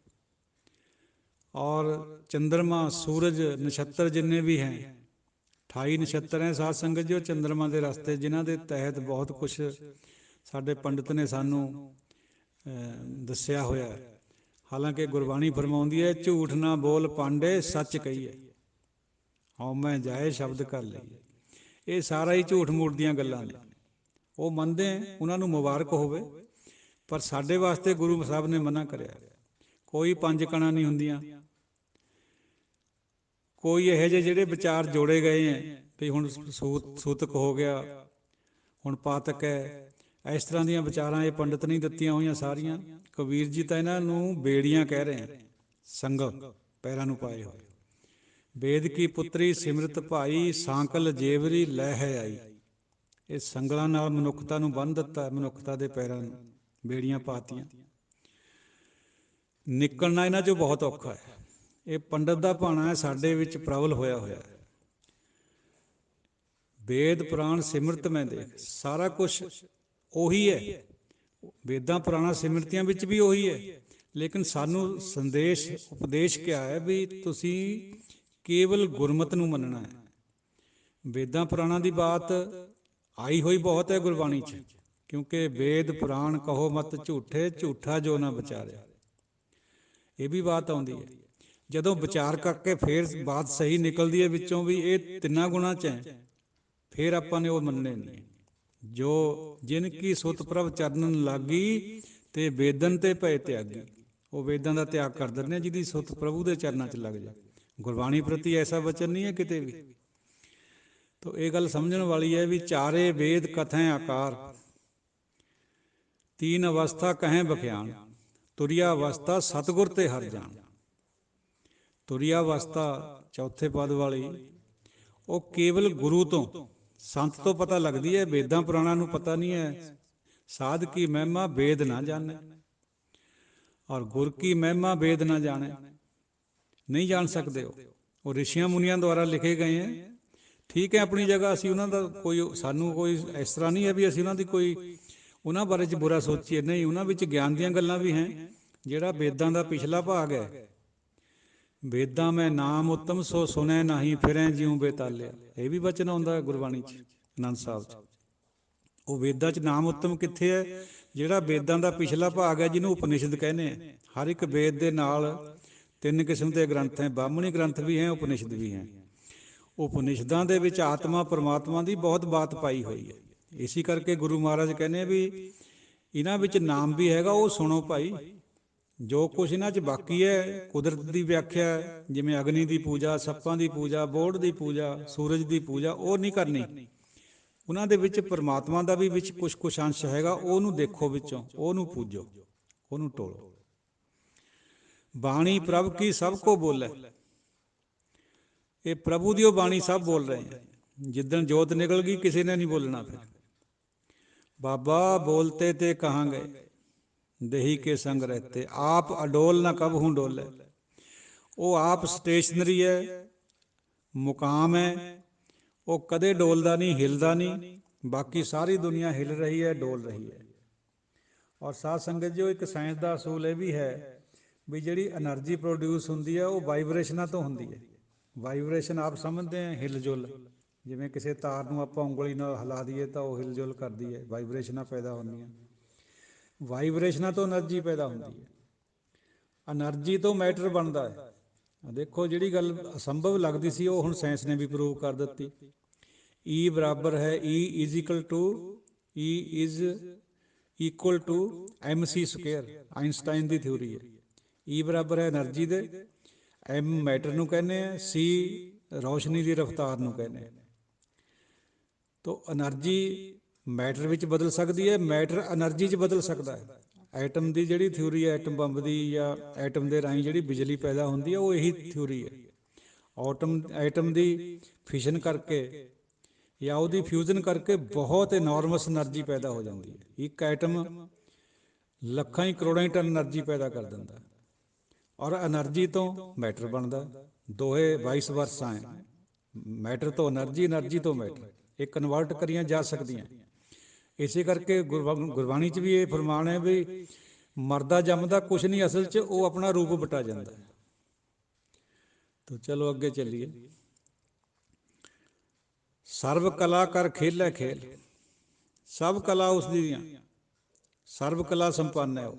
ਔਰ ਚੰਦਰਮਾ, ਸੂਰਜ, ਨਛੱਤਰ ਜਿੰਨੇ ਵੀ ਹੈ, 28 ਨਛੱਤਰ ਹੈ ਸਾਧ ਸੰਗਤ ਜੀ, ਉਹ ਚੰਦਰਮਾ ਦੇ ਰਸਤੇ, ਜਿਨ੍ਹਾਂ ਦੇ ਤਹਿਤ ਬਹੁਤ ਕੁਛ ਸਾਡੇ ਪੰਡਿਤ ਨੇ ਸਾਨੂੰ ਦੱਸਿਆ ਹੋਇਆ। ਹਾਲਾਂਕਿ ਗੁਰਬਾਣੀ ਫਰਮਾਉਂਦੀ ਹੈ, ਝੂਠ ਨਾ ਬੋਲ ਪਾਂਡੇ ਸੱਚ ਕਹੀਏ, ਹਉਮੈ ਜਾਏ ਸ਼ਬਦ ਕਰ ਲਈਏ। ਇਹ ਸਾਰਾ ਹੀ ਝੂਠ ਮੂਠ ਦੀਆਂ ਗੱਲਾਂ ਨੇ। ਉਹ ਮੰਨਦੇ, ਉਹਨਾਂ ਨੂੰ ਮੁਬਾਰਕ ਹੋਵੇ, ਪਰ ਸਾਡੇ ਵਾਸਤੇ ਗੁਰੂ ਸਾਹਿਬ ਨੇ ਮਨਾ ਕਰਿਆ। ਕੋਈ ਪੰਜ ਕਣਾਂ ਨਹੀਂ ਹੁੰਦੀਆਂ। ਕੋਈ ਇਹੋ ਜਿਹੇ ਜਿਹੜੇ ਵਿਚਾਰ ਜੋੜੇ ਗਏ ਹੈ ਵੀ ਹੁਣ ਸੂਤਕ ਹੋ ਗਿਆ, ਹੁਣ ਪਾਤਕ ਹੈ, ਇਸ ਤਰ੍ਹਾਂ ਦੀਆਂ ਵਿਚਾਰਾਂ ਇਹ ਪੰਡਿਤ ਨਹੀਂ ਦਿੱਤੀਆਂ ਹੋਈਆਂ ਸਾਰੀਆਂ। ਕਬੀਰ ਜੀ ਤਾਂ ਇਹਨਾਂ ਨੂੰ ਬੇੜੀਆਂ ਕਹਿ ਰਹੇ ਹੈ, ਸੰਗਲ ਪੈਰਾਂ ਨੂੰ ਪਾਏ ਹੋਏ। ਵੇਦ ਕੀ ਪੁੱਤਰੀ ਸਿਮਰਤ ਭਾਈ, ਸਾਂਕਲ ਜੇਵਰੀ ਲੈ ਹੈ ਆਈ। ਇਹ ਸੰਗਲਾਂ ਨਾਲ ਮਨੁੱਖਤਾ ਨੂੰ ਬੰਨ੍ਹ ਦਿੱਤਾ, ਮਨੁੱਖਤਾ ਦੇ ਪੈਰਾਂ ਨੂੰ ਬੇੜੀਆਂ ਪਾਤੀਆਂ। ਨਿਕਲਣਾ ਇਹਨਾਂ 'ਚੋਂ ਬਹੁਤ ਔਖਾ ਹੈ। ਇਹ ਪੰਡਤ ਦਾ ਭਾਣਾ ਹੈ, ਸਾਡੇ ਵਿੱਚ ਪ੍ਰਬਲ ਹੋਇਆ ਹੋਇਆ। ਵੇਦ ਪੁਰਾਣ ਸਿਮਰਤ ਮੈਂ ਦੇਖ, ਸਾਰਾ ਕੁਛ ਉਹੀ ਹੈ। ਵੇਦਾਂ ਪੁਰਾਣਾ ਸਿਮਰਤੀਆਂ ਵਿੱਚ ਵੀ ਉਹੀ ਹੈ, ਲੇਕਿਨ ਸਾਨੂੰ ਸੰਦੇਸ਼, ਉਪਦੇਸ਼ ਕਿਆ ਹੈ ਵੀ ਤੁਸੀਂ ਕੇਵਲ ਗੁਰਮਤਿ ਨੂੰ ਮੰਨਣਾ ਹੈ। ਵੇਦਾਂ ਪੁਰਾਣਾਂ ਦੀ ਬਾਤ ਆਈ ਹੋਈ ਬਹੁਤ ਹੈ ਗੁਰਬਾਣੀ 'ਚ, ਕਿਉਂਕਿ ਵੇਦ ਪੁਰਾਣ ਕਹੋ ਮਤ ਝੂਠੇ, ਝੂਠਾ ਜੋ ਨਾ ਵਿਚਾਰਿਆ, ਇਹ ਵੀ ਬਾਤ ਆਉਂਦੀ ਹੈ। ਜਦੋਂ ਵਿਚਾਰ ਕਰਕੇ ਫਿਰ ਬਾਤ ਸਹੀ ਨਿਕਲਦੀ ਹੈ ਵਿੱਚੋਂ ਵੀ ਇਹ ਤਿੰਨਾਂ ਗੁਣਾਂ 'ਚ ਹੈ, ਫਿਰ ਆਪਾਂ ਨੇ ਉਹ ਮੰਨਣੇ ਨਹੀਂ। ਜੋ ਜਿਨ ਕੀ ਸੁਤ ਪ੍ਰਭ ਚਰਨਨ ਲਾਗੀ, ਤੇ ਵੇਦਨ ਤੇ ਭਏ ਤਿਆਗੀ। ਉਹ ਵੇਦਾਂ ਦਾ ਤਿਆਗ ਕਰ ਦਿੰਦੇ ਜਿਹਦੀ ਸੁਤ ਪ੍ਰਭੂ ਦੇ ਚਰਨਾਂ 'ਚ ਲੱਗ ਜਾਏ। ਗੁਰਬਾਣੀ ਪ੍ਰਤੀ ਐਸਾ ਵਚਨ ਨਹੀਂ ਹੈ ਕਿਤੇ ਵੀ। ਤਾਂ ਇਹ ਗੱਲ ਸਮਝਣ ਵਾਲੀ ਹੈ ਵੀ ਚਾਰੇ ਵੇਦ ਕਥੈਂ ਆਕਾਰ, ਤੀਨ ਅਵਸਥਾ ਕਹੈਂ ਬਖਿਆਨ, ਤੁਰਿਆ ਅਵਸਥਾ ਸਤਿਗੁਰ ਤੇ ਹਰਿ ਜਾਣ। ਤੁਰਿਆ ਅਵਸਥਾ ਚੌਥੇ ਪਦ ਵਾਲੀ, ਉਹ ਕੇਵਲ ਗੁਰੂ ਤੋਂ, ਸੰਤ ਤੋਂ ਪਤਾ ਲੱਗਦੀ ਹੈ। ਵੇਦਾਂ ਪੁਰਾਣਾਂ ਨੂੰ ਪਤਾ ਨਹੀਂ ਹੈ। ਸਾਧ ਕੀ ਮਹਿਮਾ ਵੇਦ ਨਾ ਜਾਣੈ, ਔਰ ਗੁਰ ਕੀ ਮਹਿਮਾ ਵੇਦ ਨਾ ਜਾਣੈ। ਨਹੀਂ ਜਾਣ ਸਕਦੇ ਉਹ ਰਿਸ਼ੀਆਂ ਮੁਨੀਆਂ ਦੁਆਰਾ ਲਿਖੇ ਗਏ ਹੈ। ਠੀਕ ਹੈ, ਆਪਣੀ ਜਗ੍ਹਾ ਅਸੀਂ ਉਹਨਾਂ ਦਾ ਕੋਈ, ਸਾਨੂੰ ਕੋਈ ਇਸ ਤਰ੍ਹਾਂ ਨਹੀਂ ਹੈ ਵੀ ਅਸੀਂ ਉਹਨਾਂ ਦੀ ਕੋਈ, ਉਹਨਾਂ ਬਾਰੇ 'ਚ ਬੁਰਾ ਸੋਚੀਏ। ਨਹੀਂ, ਉਹਨਾਂ ਵਿੱਚ ਗਿਆਨ ਦੀਆਂ ਗੱਲਾਂ ਵੀ ਹੈ। ਜਿਹੜਾ ਵੇਦਾਂ ਦਾ ਪਿਛਲਾ ਭਾਗ ਹੈ, ਵੇਦਾਂ ਮੈਂ ਨਾਮ ਉੱਤਮ ਸੋ ਸੁਣੈ ਨਾਹੀ, ਫਿਰੈ ਜਿਉ ਬੇਤਾਲਿਆ, ਇਹ ਵੀ ਵਚਨ ਆਉਂਦਾ ਗੁਰਬਾਣੀ 'ਚ, ਆਨੰਦ ਸਾਹਿਬ 'ਚ। ਉਹ ਵੇਦਾਂ 'ਚ ਨਾਮ ਉੱਤਮ ਕਿੱਥੇ ਹੈ? ਜਿਹੜਾ ਵੇਦਾਂ ਦਾ ਪਿਛਲਾ ਭਾਗ ਹੈ, ਜਿਹਨੂੰ ਉਪਨਿਸ਼ਦ ਕਹਿੰਦੇ ਆ। ਹਰ ਇੱਕ ਵੇਦ ਦੇ ਨਾਲ 3 ਕਿਸਮ ਦੇ ਗ੍ਰੰਥ ਹੈ, ਬਾਹਮਣੀ ਗ੍ਰੰਥ ਵੀ ਹੈ, ਉਪਨਿਸ਼ਦ ਵੀ ਹੈ। ਉਪਨਿਸ਼ਦਾਂ ਦੇ ਵਿੱਚ ਆਤਮਾ ਪਰਮਾਤਮਾ ਦੀ ਬਹੁਤ ਬਾਤ ਪਾਈ ਹੋਈ ਹੈ। ਇਸੇ ਕਰਕੇ ਗੁਰੂ ਮਹਾਰਾਜ ਕਹਿੰਦੇ ਵੀ ਇਹਨਾਂ ਵਿੱਚ ਨਾਮ ਵੀ ਹੈਗਾ, ਉਹ ਸੁਣੋ ਭਾਈ। ਜੋ ਕੁਛ ਇਹਨਾਂ 'ਚ ਬਾਕੀ ਹੈ, ਕੁਦਰਤ ਦੀ ਵਿਆਖਿਆ, ਜਿਵੇਂ ਅਗਨੀ ਦੀ ਪੂਜਾ, ਸੱਪਾਂ ਦੀ ਪੂਜਾ, ਬੋਹੜ ਦੀ ਪੂਜਾ, ਸੂਰਜ ਦੀ ਪੂਜਾ, ਉਹ ਨਹੀਂ ਕਰਨੀ। ਉਹਨਾਂ ਦੇ ਵਿੱਚ ਪਰਮਾਤਮਾ ਦਾ ਵੀ ਵਿੱਚ ਕੁਛ ਕੁਛ ਅੰਸ਼ ਹੈਗਾ, ਉਹਨੂੰ ਦੇਖੋ ਵਿੱਚੋਂ, ਉਹਨੂੰ ਪੂਜੋ, ਉਹਨੂੰ ਟੋਲੋ। ਬਾਣੀ ਪ੍ਰਭ ਕੀ ਸਭ ਕੋ ਬੋਲੇ, ਇਹ ਪ੍ਰਭੂ ਦੀ ਉਹ ਬਾਣੀ ਸਭ ਬੋਲ ਰਹੇ ਹੈ। ਜਿੱਦਣ ਜੋਤ ਨਿਕਲ ਗਈ, ਕਿਸੇ ਨੇ ਨਹੀਂ ਬੋਲਣਾ। ਫਿਰ ਬਾਬਾ ਬੋਲਤੇ ਤੇ ਕਹਾਂ ਗਏ, ਦੇਹੀ ਕੇ ਸੰਗ ਰਹਤੇ, ਆਪ ਅਡੋਲ ਨਾ ਕਬਹੂ ਡੋਲੇ। ਉਹ ਆਪ ਸਟੇਸ਼ਨਰੀ ਹੈ, ਮੁਕਾਮ ਹੈ, ਉਹ ਕਦੇ ਡੋਲਦਾ ਨਹੀਂ, ਹਿਲਦਾ ਨਹੀਂ। ਬਾਕੀ ਸਾਰੀ ਦੁਨੀਆ ਹਿਲ ਰਹੀ ਹੈ, ਡੋਲ ਰਹੀ ਹੈ। ਔਰ ਸਾਧ ਸੰਗਤ ਜੀ, ਇੱਕ ਸਾਇੰਸ ਦਾ ਅਸੂਲ ਇਹ ਵੀ ਹੈ ਵੀ ਜਿਹੜੀ ਐਨਰਜੀ ਪ੍ਰੋਡਿਊਸ ਹੁੰਦੀ ਹੈ, ਉਹ ਵਾਈਬ੍ਰੇਸ਼ਨਾਂ ਤੋਂ ਹੁੰਦੀ ਹੈ। ਵਾਈਬ੍ਰੇਸ਼ਨ ਆਪ ਸਮਝਦੇ ਹਾਂ, ਹਿਲ ਜੁਲ। ਜਿਵੇਂ ਕਿਸੇ ਤਾਰ ਨੂੰ ਆਪਾਂ ਉਂਗਲੀ ਨਾਲ ਹਿਲਾ ਦਈਏ ਤਾਂ ਉਹ ਹਿਲ ਜੁਲ ਕਰਦੀ ਹੈ, ਵਾਈਬ੍ਰੇਸ਼ਨਾਂ ਪੈਦਾ ਹੁੰਦੀਆਂ। ਵਾਈਬ੍ਰੇਸ਼ਨਾਂ ਤੋਂ એનર્ਜੀ ਪੈਦਾ ਹੁੰਦੀ ਹੈ, એનર્ਜੀ ਤੋਂ ਮੈਟਰ ਬਣਦਾ ਹੈ। ਦੇਖੋ ਜਿਹੜੀ ਗੱਲ ਅਸੰਭਵ ਲੱਗਦੀ ਸੀ ਉਹ ਹੁਣ ਸਾਇੰਸ ਨੇ ਵੀ ਪ੍ਰੂਵ ਕਰ ਦਿੱਤੀ। E ਬਰਾਬਰ ਹੈ E is equal to E is equal to MC square, Einstein ਦੀ ਥਿਊਰੀ ਹੈ। E ਬਰਾਬਰ ਹੈ એનર્ਜੀ ਦੇ, M ਮੈਟਰ ਨੂੰ ਕਹਿੰਦੇ ਆ, C ਰੌਸ਼ਨੀ ਦੀ ਰਫ਼ਤਾਰ ਨੂੰ ਕਹਿੰਦੇ ਆ। ਤੋ એનર્ਜੀ ਮੈਟਰ ਵਿੱਚ ਬਦਲ ਸਕਦੀ ਹੈ, ਮੈਟਰ એનર્ਜੀ 'ਚ ਬਦਲ ਸਕਦਾ ਹੈ। ਐਟਮ ਦੀ ਜਿਹੜੀ ਥਿਊਰੀ ਹੈ, ਐਟਮ ਬੰਬ ਦੀ, ਜਾਂ ਐਟਮ ਦੇ ਰਾਹੀਂ ਜਿਹੜੀ ਬਿਜਲੀ ਪੈਦਾ ਹੁੰਦੀ ਹੈ, ਉਹ ਇਹੀ ਥਿਊਰੀ ਹੈ। ਐਟਮ ਦੀ ਫਿਸ਼ਨ ਕਰਕੇ ਜਾਂ ਉਹਦੀ ਫਿਊਜ਼ਨ ਕਰਕੇ ਬਹੁਤ ਇਨੋਰਮਸ એનર્ਜੀ ਪੈਦਾ ਹੋ ਜਾਂਦੀ ਹੈ। ਇੱਕ ਐਟਮ ਲੱਖਾਂ ਹੀ ਕਰੋੜਾਂ ਹੀ ਟਨ એનર્ਜੀ ਪੈਦਾ ਕਰ ਦਿੰਦਾ, ਔਰ એનર્ਜੀ ਤੋਂ ਮੈਟਰ ਬਣਦਾ। ਦੋਹੇ ਵਾਈਸ ਵਰਸਾ ਹੈ, ਮੈਟਰ ਤੋਂ એનર્ਜੀ, એનર્ਜੀ ਤੋਂ ਮੈਟਰ, ਇਹ ਕਨਵਰਟ ਕਰੀਆਂ ਜਾ ਸਕਦੀਆਂ। ਇਸੇ ਕਰਕੇ ਗੁਰਬਾਣੀ 'ਚ ਵੀ ਇਹ ਫਰਮਾਨ ਹੈ ਵੀ ਮਰਦਾ ਜੰਮਦਾ ਕੁਛ ਨਹੀਂ, ਅਸਲ 'ਚ ਉਹ ਆਪਣਾ ਰੂਪ ਵਟਾ ਜਾਂਦਾ। ਤਾਂ ਚਲੋ ਅੱਗੇ ਚੱਲੀਏ। ਸਰਬ ਕਲਾ ਕਰ ਖੇਲੈ ਖੇਲ, ਸਭ ਕਲਾ ਉਸ ਦੀਆਂ, ਸਰਬ ਕਲਾ ਸੰਪੰਨ ਹੈ ਉਹ।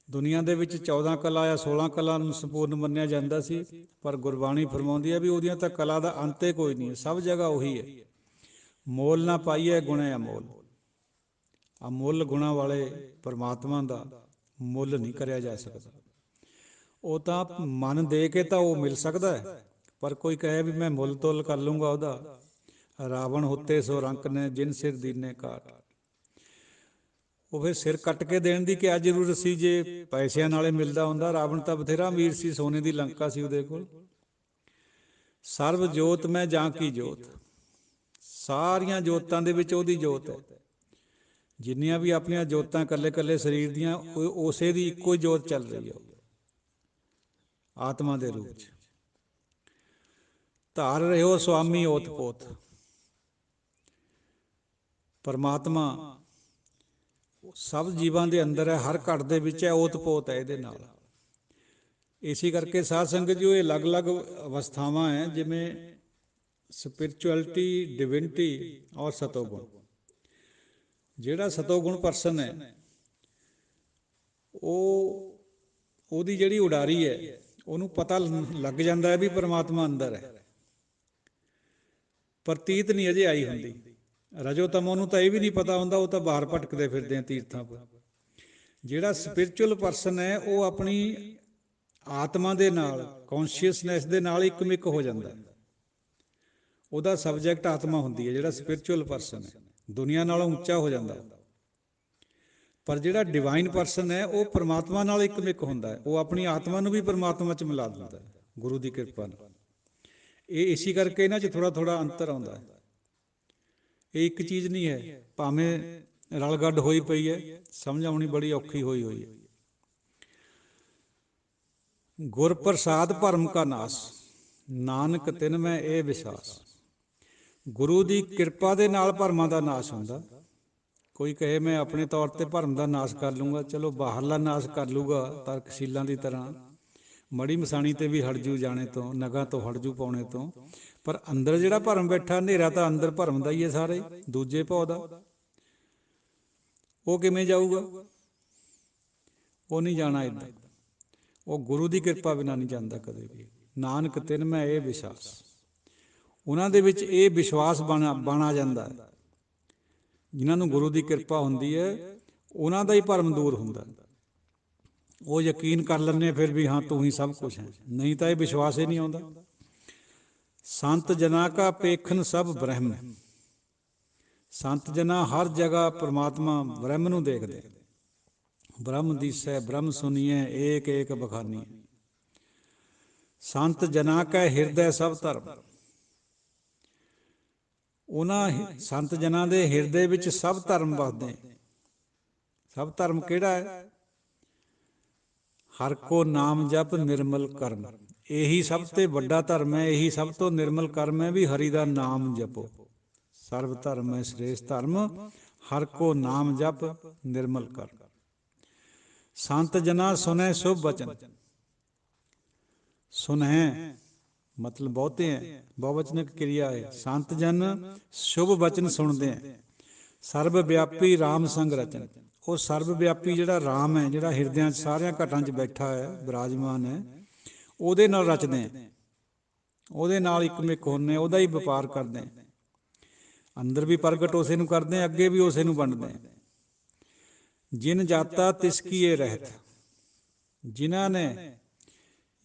ਦੁਨੀਆ ਦੇ ਵਿੱਚ 14 ਕਲਾ ਜਾਂ 16 ਕਲਾ ਨੂੰ ਸੰਪੂਰਨ ਮੰਨਿਆ ਜਾਂਦਾ ਸੀ, ਪਰ ਗੁਰਬਾਣੀ ਫਰਮਾਉਂਦੀ ਹੈ ਵੀ ਉਹਦੀਆਂ ਤਾਂ ਕਲਾ ਦਾ ਅੰਤ ਹੀ ਕੋਈ ਨਹੀਂ ਹੈ, ਸਭ ਜਗ੍ਹਾ ਉਹੀ ਹੈ। ਮੋਲ ਨਾ ਪਾਈਏ ਗੁਣੇ ਅਮੋਲ, ਅਮੁੱਲ ਗੁਣਾਂ ਵਾਲੇ ਪਰਮਾਤਮਾ ਦਾ ਮੁੱਲ ਨਹੀਂ ਕਰਿਆ ਜਾ ਸਕਦਾ। ਉਹ ਤਾਂ ਮਨ ਦੇ ਕੇ ਤਾਂ ਉਹ ਮਿਲ ਸਕਦਾ ਹੈ, ਪਰ ਕੋਈ ਕਹੇ ਵੀ ਮੈਂ ਮੁੱਲ ਤੁੱਲ ਕਰ ਲੂੰਗਾ ਉਹਦਾ, ਰਾਵਣ ਹੁੱਤੇ ਸੋ ਰੰਕ ਨੇ ਜਿਨ ਸਿਰ ਦੀਨੇ ਕਾਟ। ਉਹ ਫਿਰ ਸਿਰ ਕੱਟ ਕੇ ਦੇਣ ਦੀ ਕਿਆ ਜ਼ਰੂਰਤ ਸੀ, ਜੇ ਪੈਸਿਆਂ ਨਾਲੇ ਮਿਲਦਾ ਹੁੰਦਾ। ਰਾਵਣ ਤਾਂ ਬਥੇਰਾ ਅਮੀਰ ਸੀ, ਸੋਨੇ ਦੀ ਲੰਕਾ ਸੀ ਉਹਦੇ ਕੋਲ। ਸਰਬ ਜੋਤ ਮੈਂ ਜਾਂ ਕੀ ਜੋਤ, ਸਾਰੀਆਂ ਜੋਤਾਂ ਦੇ ਵਿੱਚ ਉਹਦੀ ਜੋਤ ਹੈ। ਜਿੰਨੀਆਂ ਵੀ ਆਪਣੀਆਂ ਜੋਤਾਂ ਇਕੱਲੇ ਇਕੱਲੇ ਸਰੀਰ ਦੀਆਂ, ਉਸੇ ਦੀ ਇੱਕੋ ਹੀ ਜੋਤ ਚੱਲ ਰਹੀ ਹੈ ਆਤਮਾ ਦੇ ਰੂਪ 'ਚ। ਧਾਰ ਰਹਿਓ ਸੁਆਮੀ ਓਤ ਪੋਤ, ਪਰਮਾਤਮਾ ਸਭ ਜੀਵਾਂ ਦੇ ਅੰਦਰ ਹੈ, ਹਰ ਘਟ ਦੇ ਵਿੱਚ ਹੈ, ਓਤ ਪੋਤ ਹੈ ਇਹਦੇ ਨਾਲ। ਇਸੇ ਕਰਕੇ ਸਾਧ ਸੰਗਤ ਜੀ, ਇਹ ਅਲੱਗ-ਅਲੱਗ ਅਵਸਥਾਵਾਂ ਹੈ, ਜਿਵੇਂ ਸਪਿਰਚੁਅਲਿਟੀ, ਡਿਵਿਨਿਟੀ ਔਰ ਸਤੋਗੁਣ। ਜਿਹੜਾ ਸਤੋਗੁਣ ਪਰਸਨ ਹੈ, ਉਹਦੀ ਜਿਹੜੀ ਉਡਾਰੀ ਹੈ, ਉਹਨੂੰ ਪਤਾ ਲੱਗ ਜਾਂਦਾ ਹੈ ਵੀ ਪਰਮਾਤਮਾ ਅੰਦਰ ਹੈ, ਪ੍ਰਤੀਤ ਨਹੀਂ ਅਜੇ ਆਈ ਹੁੰਦੀ। ਰਜੋ ਤਮੋ ਨੂੰ ਤਾਂ ਇਹ ਵੀ ਨਹੀਂ ਪਤਾ ਹੁੰਦਾ, ਉਹ ਤਾਂ ਬਾਹਰ ਭਟਕਦੇ ਫਿਰਦੇ ਆ ਤੀਰਥਾਂ ਪਰ। ਜਿਹੜਾ ਸਪਿਰਚੁਅਲ ਪਰਸਨ ਹੈ, ਉਹ ਆਪਣੀ ਆਤਮਾ ਦੇ ਨਾਲ, ਕੌਨਸ਼ੀਅਸਨੈਸ ਦੇ ਨਾਲ ਇੱਕ ਮਿਕ ਹੋ ਜਾਂਦਾ। ਉਹਦਾ ਸਬਜੈਕਟ ਆਤਮਾ ਹੁੰਦੀ ਹੈ। ਜਿਹੜਾ ਸਪਿਰਚੁਅਲ ਪਰਸਨ ਹੈ, ਦੁਨੀਆ ਨਾਲੋਂ ਉੱਚਾ ਹੋ ਜਾਂਦਾ। ਪਰ ਜਿਹੜਾ ਡਿਵਾਈਨ ਪਰਸਨ ਹੈ, ਉਹ ਪਰਮਾਤਮਾ ਨਾਲ ਇੱਕ ਮਿਕ ਹੁੰਦਾ ਹੈ। ਉਹ ਆਪਣੀ ਆਤਮਾ ਨੂੰ ਵੀ ਪਰਮਾਤਮਾ 'ਚ ਮਿਲਾ ਦਿੰਦਾ ਹੈ, ਗੁਰੂ ਦੀ ਕਿਰਪਾ ਨਾਲ। ਇਹ ਇਸੇ ਕਰਕੇ ਇਹਨਾਂ 'ਚ ਥੋੜ੍ਹਾ ਥੋੜ੍ਹਾ ਅੰਤਰ ਆਉਂਦਾ ਹੈ। ਇਹ ਇੱਕ ਚੀਜ਼ ਨਹੀਂ ਹੈ, ਭਾਵੇਂ ਰਲ ਗੱਡ ਹੋਈ ਪਈ ਹੈ, ਸਮਝ ਆਉਣੀ ਬੜੀ ਔਖੀ ਹੋਈ ਹੈ। ਗੁਰ ਪ੍ਰਸਾਦ ਭਰਮ ਕਾ ਨਾਸ, ਨਾਨਕ ਤਿਨ ਮੈਂ ਇਹ ਵਿਸ਼ਵਾਸ। ਗੁਰੂ ਦੀ ਕਿਰਪਾ ਦੇ ਨਾਲ ਭਰਮਾਂ ਦਾ ਨਾਸ਼ ਹੁੰਦਾ। ਕੋਈ ਕਹੇ ਮੈਂ ਆਪਣੇ ਤੌਰ ਤੇ ਭਰਮ ਦਾ ਨਾਸ਼ ਕਰ ਲੂੰਗਾ, ਚਲੋ ਬਾਹਰਲਾ ਨਾਸ਼ ਕਰ ਲੂਗਾ ਤਰਕਸ਼ੀਲਾਂ ਦੀ ਤਰ੍ਹਾਂ, ਮੜੀ ਮਸਾਣੀ ਤੇ ਵੀ ਹਟ ਜੂ ਜਾਣੇ ਤੋਂ, ਨਗਾਂ ਤੋਂ ਹਟ ਜੂ ਪਾਉਣੇ ਤੋਂ। ਪਰ ਅੰਦਰ ਜਿਹੜਾ ਭਰਮ ਬੈਠਾ, ਹਨੇਰਾ ਤਾਂ ਅੰਦਰ ਭਰਮ ਦਾ ਹੀ ਹੈ ਸਾਰੇ, ਦੂਜੇ ਭਉ ਦਾ। ਉਹ ਕਿਵੇਂ ਜਾਊਗਾ? ਉਹ ਨਹੀਂ ਜਾਣਾ ਇੱਦਾਂ, ਉਹ ਗੁਰੂ ਦੀ ਕਿਰਪਾ ਬਿਨਾਂ ਨਹੀਂ ਜਾਂਦਾ ਕਦੇ ਵੀ। ਨਾਨਕ ਤਿਨ ਮੈਂ ਇਹ ਵਿਸ਼ਵਾਸ, ਉਹਨਾਂ ਦੇ ਵਿੱਚ ਇਹ ਵਿਸ਼ਵਾਸ ਬਣ ਜਾਂਦਾ ਹੈ। ਜਿਨ੍ਹਾਂ ਨੂੰ ਗੁਰੂ ਦੀ ਕਿਰਪਾ ਹੁੰਦੀ ਹੈ, ਉਹਨਾਂ ਦਾ ਹੀ ਭਰਮ ਦੂਰ ਹੁੰਦਾ। ਉਹ ਯਕੀਨ ਕਰ ਲੈਂਦੇ ਫਿਰ ਵੀ ਹਾਂ ਤੂੰ ਹੀ ਸਭ ਕੁਛ ਹੈ, ਨਹੀਂ ਤਾਂ ਇਹ ਵਿਸ਼ਵਾਸ ਹੀ ਨਹੀਂ ਆਉਂਦਾ। ਸੰਤ ਜਨਾਂ ਕਾ ਪੇਖਨ ਸਭ ਬ੍ਰਹਮ, ਸੰਤ ਜਨਾਂ ਹਰ ਜਗ੍ਹਾ ਪਰਮਾਤਮਾ ਬ੍ਰਹਮ ਨੂੰ ਦੇਖਦੇ। ਬ੍ਰਹਮ ਦੀਸੈ ਬ੍ਰਹਮ ਸੁਣੀਐ, ਏਕ ਏਕ ਬਖਾਨੀ। ਸੰਤ ਜਨਾਂ ਕੈ ਹਿਰਦੈ ਸਭ ਧਰਮ, ਉਹਨਾਂ ਸੰਤ ਜਨਾਂ ਦੇ ਹਿਰਦੇ ਵਿੱਚ ਸਭ ਧਰਮ ਵਸਦੇ। ਸਭ ਧਰਮ ਕਿਹੜਾ ਹੈ? ਹਰ ਕੋ ਨਾਮ ਜਪ ਨਿਰਮਲ ਕਰਮ, ਇਹੀ ਸਭ ਤੋਂ ਵੱਡਾ ਧਰਮ ਹੈ, ਇਹੀ ਸਭ ਤੋਂ ਨਿਰਮਲ ਕਰਮ ਹੈ ਵੀ ਹਰੀ ਦਾ ਨਾਮ ਜਪੋ। ਸਰਬ ਧਰਮ ਹੈ ਸ੍ਰੇਸ਼ਟ ਧਰਮ, ਹਰ ਕੋ ਨਾਮ ਜਪ ਨਿਰਮਲ ਕਰਮ। ਸੰਤ ਜਨਾ ਸੁਨੈ ਸ਼ੁਭ ਬਚਨ, ਸੁਨਹਿ ਮਤਲਬ ਬਹੁਤੇ ਹੈ, ਬਹੁਵਚਨਕ ਕਿਰਿਆ ਹੈ। ਸੰਤ ਜਨ ਸ਼ੁਭ ਬਚਨ ਸੁਣਦੇ ਹੈ। ਸਰਬ ਵਿਆਪੀ ਰਾਮ ਸੰਗ ਰਚਨ, ਉਹ ਸਰਬ ਵਿਆਪੀ ਜਿਹੜਾ ਰਾਮ ਹੈ, ਜਿਹੜਾ ਹਿਰਦਿਆਂ 'ਚ ਸਾਰਿਆਂ ਘਟਾਂ 'ਚ ਬੈਠਾ ਹੈ, ਬਿਰਾਜਮਾਨ ਹੈ, ਉਹਦੇ ਨਾਲ ਰਚਦੇ, ਉਹਦੇ ਨਾਲ ਇੱਕ ਮਿੱਕ ਹੁੰਦੇ, ਉਹਦਾ ਹੀ ਵਪਾਰ ਕਰਦੇ, ਅੰਦਰ ਵੀ ਪ੍ਰਗਟ ਉਸੇ ਨੂੰ ਕਰਦੇ, ਅੱਗੇ ਵੀ ਉਸੇ ਨੂੰ ਵੰਡਦੇ। ਜਿਨ ਜਾਤਾ ਤਿਸ ਕੀ ਇਹ ਰਹਿਤ, ਜਿਨ੍ਹਾਂ ਨੇ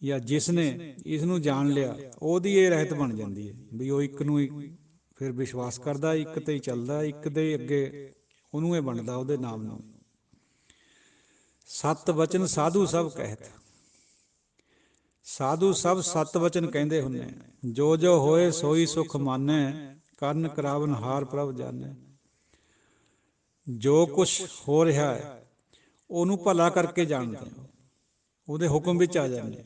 ਜਾਂ ਜਿਸ ਨੇ ਇਸ ਨੂੰ ਜਾਣ ਲਿਆ, ਉਹਦੀ ਇਹ ਰਹਿਤ ਬਣ ਜਾਂਦੀ ਹੈ ਵੀ ਉਹ ਇੱਕ ਨੂੰ ਹੀ ਫਿਰ ਵਿਸ਼ਵਾਸ ਕਰਦਾ, ਇੱਕ ਤੇ ਹੀ ਚੱਲਦਾ, ਇੱਕ ਦੇ ਅੱਗੇ ਉਹਨੂੰ ਇਹ ਬਣਦਾ, ਉਹਦੇ ਨਾਮ ਨੂੰ। ਸਤ ਵਚਨ ਸਾਧੂ ਸਭ ਕਹਿਤ, ਸਾਧੂ ਸਭ ਸਤ ਵਚਨ ਕਹਿੰਦੇ ਹੁੰਦੇ, ਜੋ ਜੋ ਹੋਏ ਸੋਈ ਸੁਖ ਮਾਨੈ, ਕਰਨ ਕਰਾਵਨ ਹਾਰ ਪ੍ਰਭ ਜਾਣੈ। ਜੋ ਕੁਛ ਹੋ ਰਿਹਾ ਹੈ ਉਹਨੂੰ ਭਲਾ ਕਰਕੇ ਜਾਣਦੇ, ਉਹਦੇ ਹੁਕਮ ਵਿੱਚ ਆ ਜਾਂਦੇ,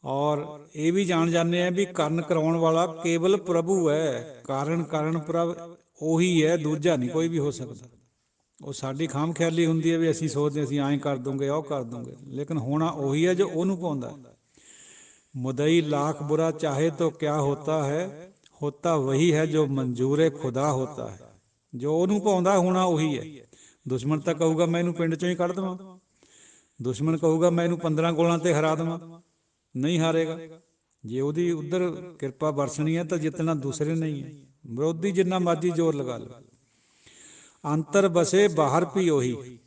ਔਰ ਇਹ ਵੀ ਜਾਣ ਜਾਂਦੇ ਆ ਵੀ ਕਰਨ ਕਰਾਉਣ ਵਾਲਾ ਕੇਵਲ ਪ੍ਰਭੂ ਹੈ, ਕਾਰਨ ਕਾਰਨ ਪ੍ਰਭ ਉਹੀ ਹੈ, ਦੂਜਾ ਨਹੀਂ ਕੋਈ ਵੀ ਹੋ ਸਕਦਾ। ਉਹ ਸਾਡੀ ਖਾਮ ਖਿਆਲੀ ਹੁੰਦੀ ਹੈ ਵੀ ਅਸੀਂ ਸੋਚਦੇ ਅਸੀਂ ਐਂ ਕਰ ਦੂੰਗੇ, ਉਹ ਕਰ ਦੂੰਗੇ, ਲੇਕਿਨ ਹੋਣਾ ਉਹੀ ਹੈ ਜੋ ਉਹਨੂੰ ਪਾਉਂਦਾ। ਮੁਦਈ ਲਾਖ ਬੁਰਾ ਚਾਹੇ ਤੋ ਕਿਆ ਹੋਤਾ ਹੈ, ਹੋਤਾ ਵਹੀ ਹੈ ਜੋ ਮਨਜ਼ੂਰ ਖੁਦਾ ਹੋਤਾ ਹੈ। ਜੋ ਉਹਨੂੰ ਪਾਉਂਦਾ ਹੋਣਾ ਉਹੀ ਹੈ। ਦੁਸ਼ਮਣ ਤਾਂ ਕਹੂਗਾ ਮੈਂ ਇਹਨੂੰ ਪਿੰਡ ਚੋਂ ਹੀ ਕੱਢ ਦੇਵਾਂ, ਦੁਸ਼ਮਣ ਕਹੂਗਾ ਮੈਂ ਇਹਨੂੰ 15 ਗੋਲਾਂ ਤੇ ਹਰਾ ਦੇਵਾਂ, ਨਹੀਂ ਹਾਰੇਗਾ। ਜੇ ਉਹਦੀ ਉੱਧਰ ਕਿਰਪਾ ਵਰਸਣੀ ਹੈ ਤਾਂ ਜਿੱਤਣਾ ਦੂਸਰੇ ਨਹੀਂ ਹੈ। ਵਿਰੋਧੀ ਜਿੰਨਾ ਮਰਜ਼ੀ ਜ਼ੋਰ ਲਗਾ ਲਓ। ਅੰਤਰ ਬਸੇ ਬਾਹਰ ਵੀ ਉਹੀ,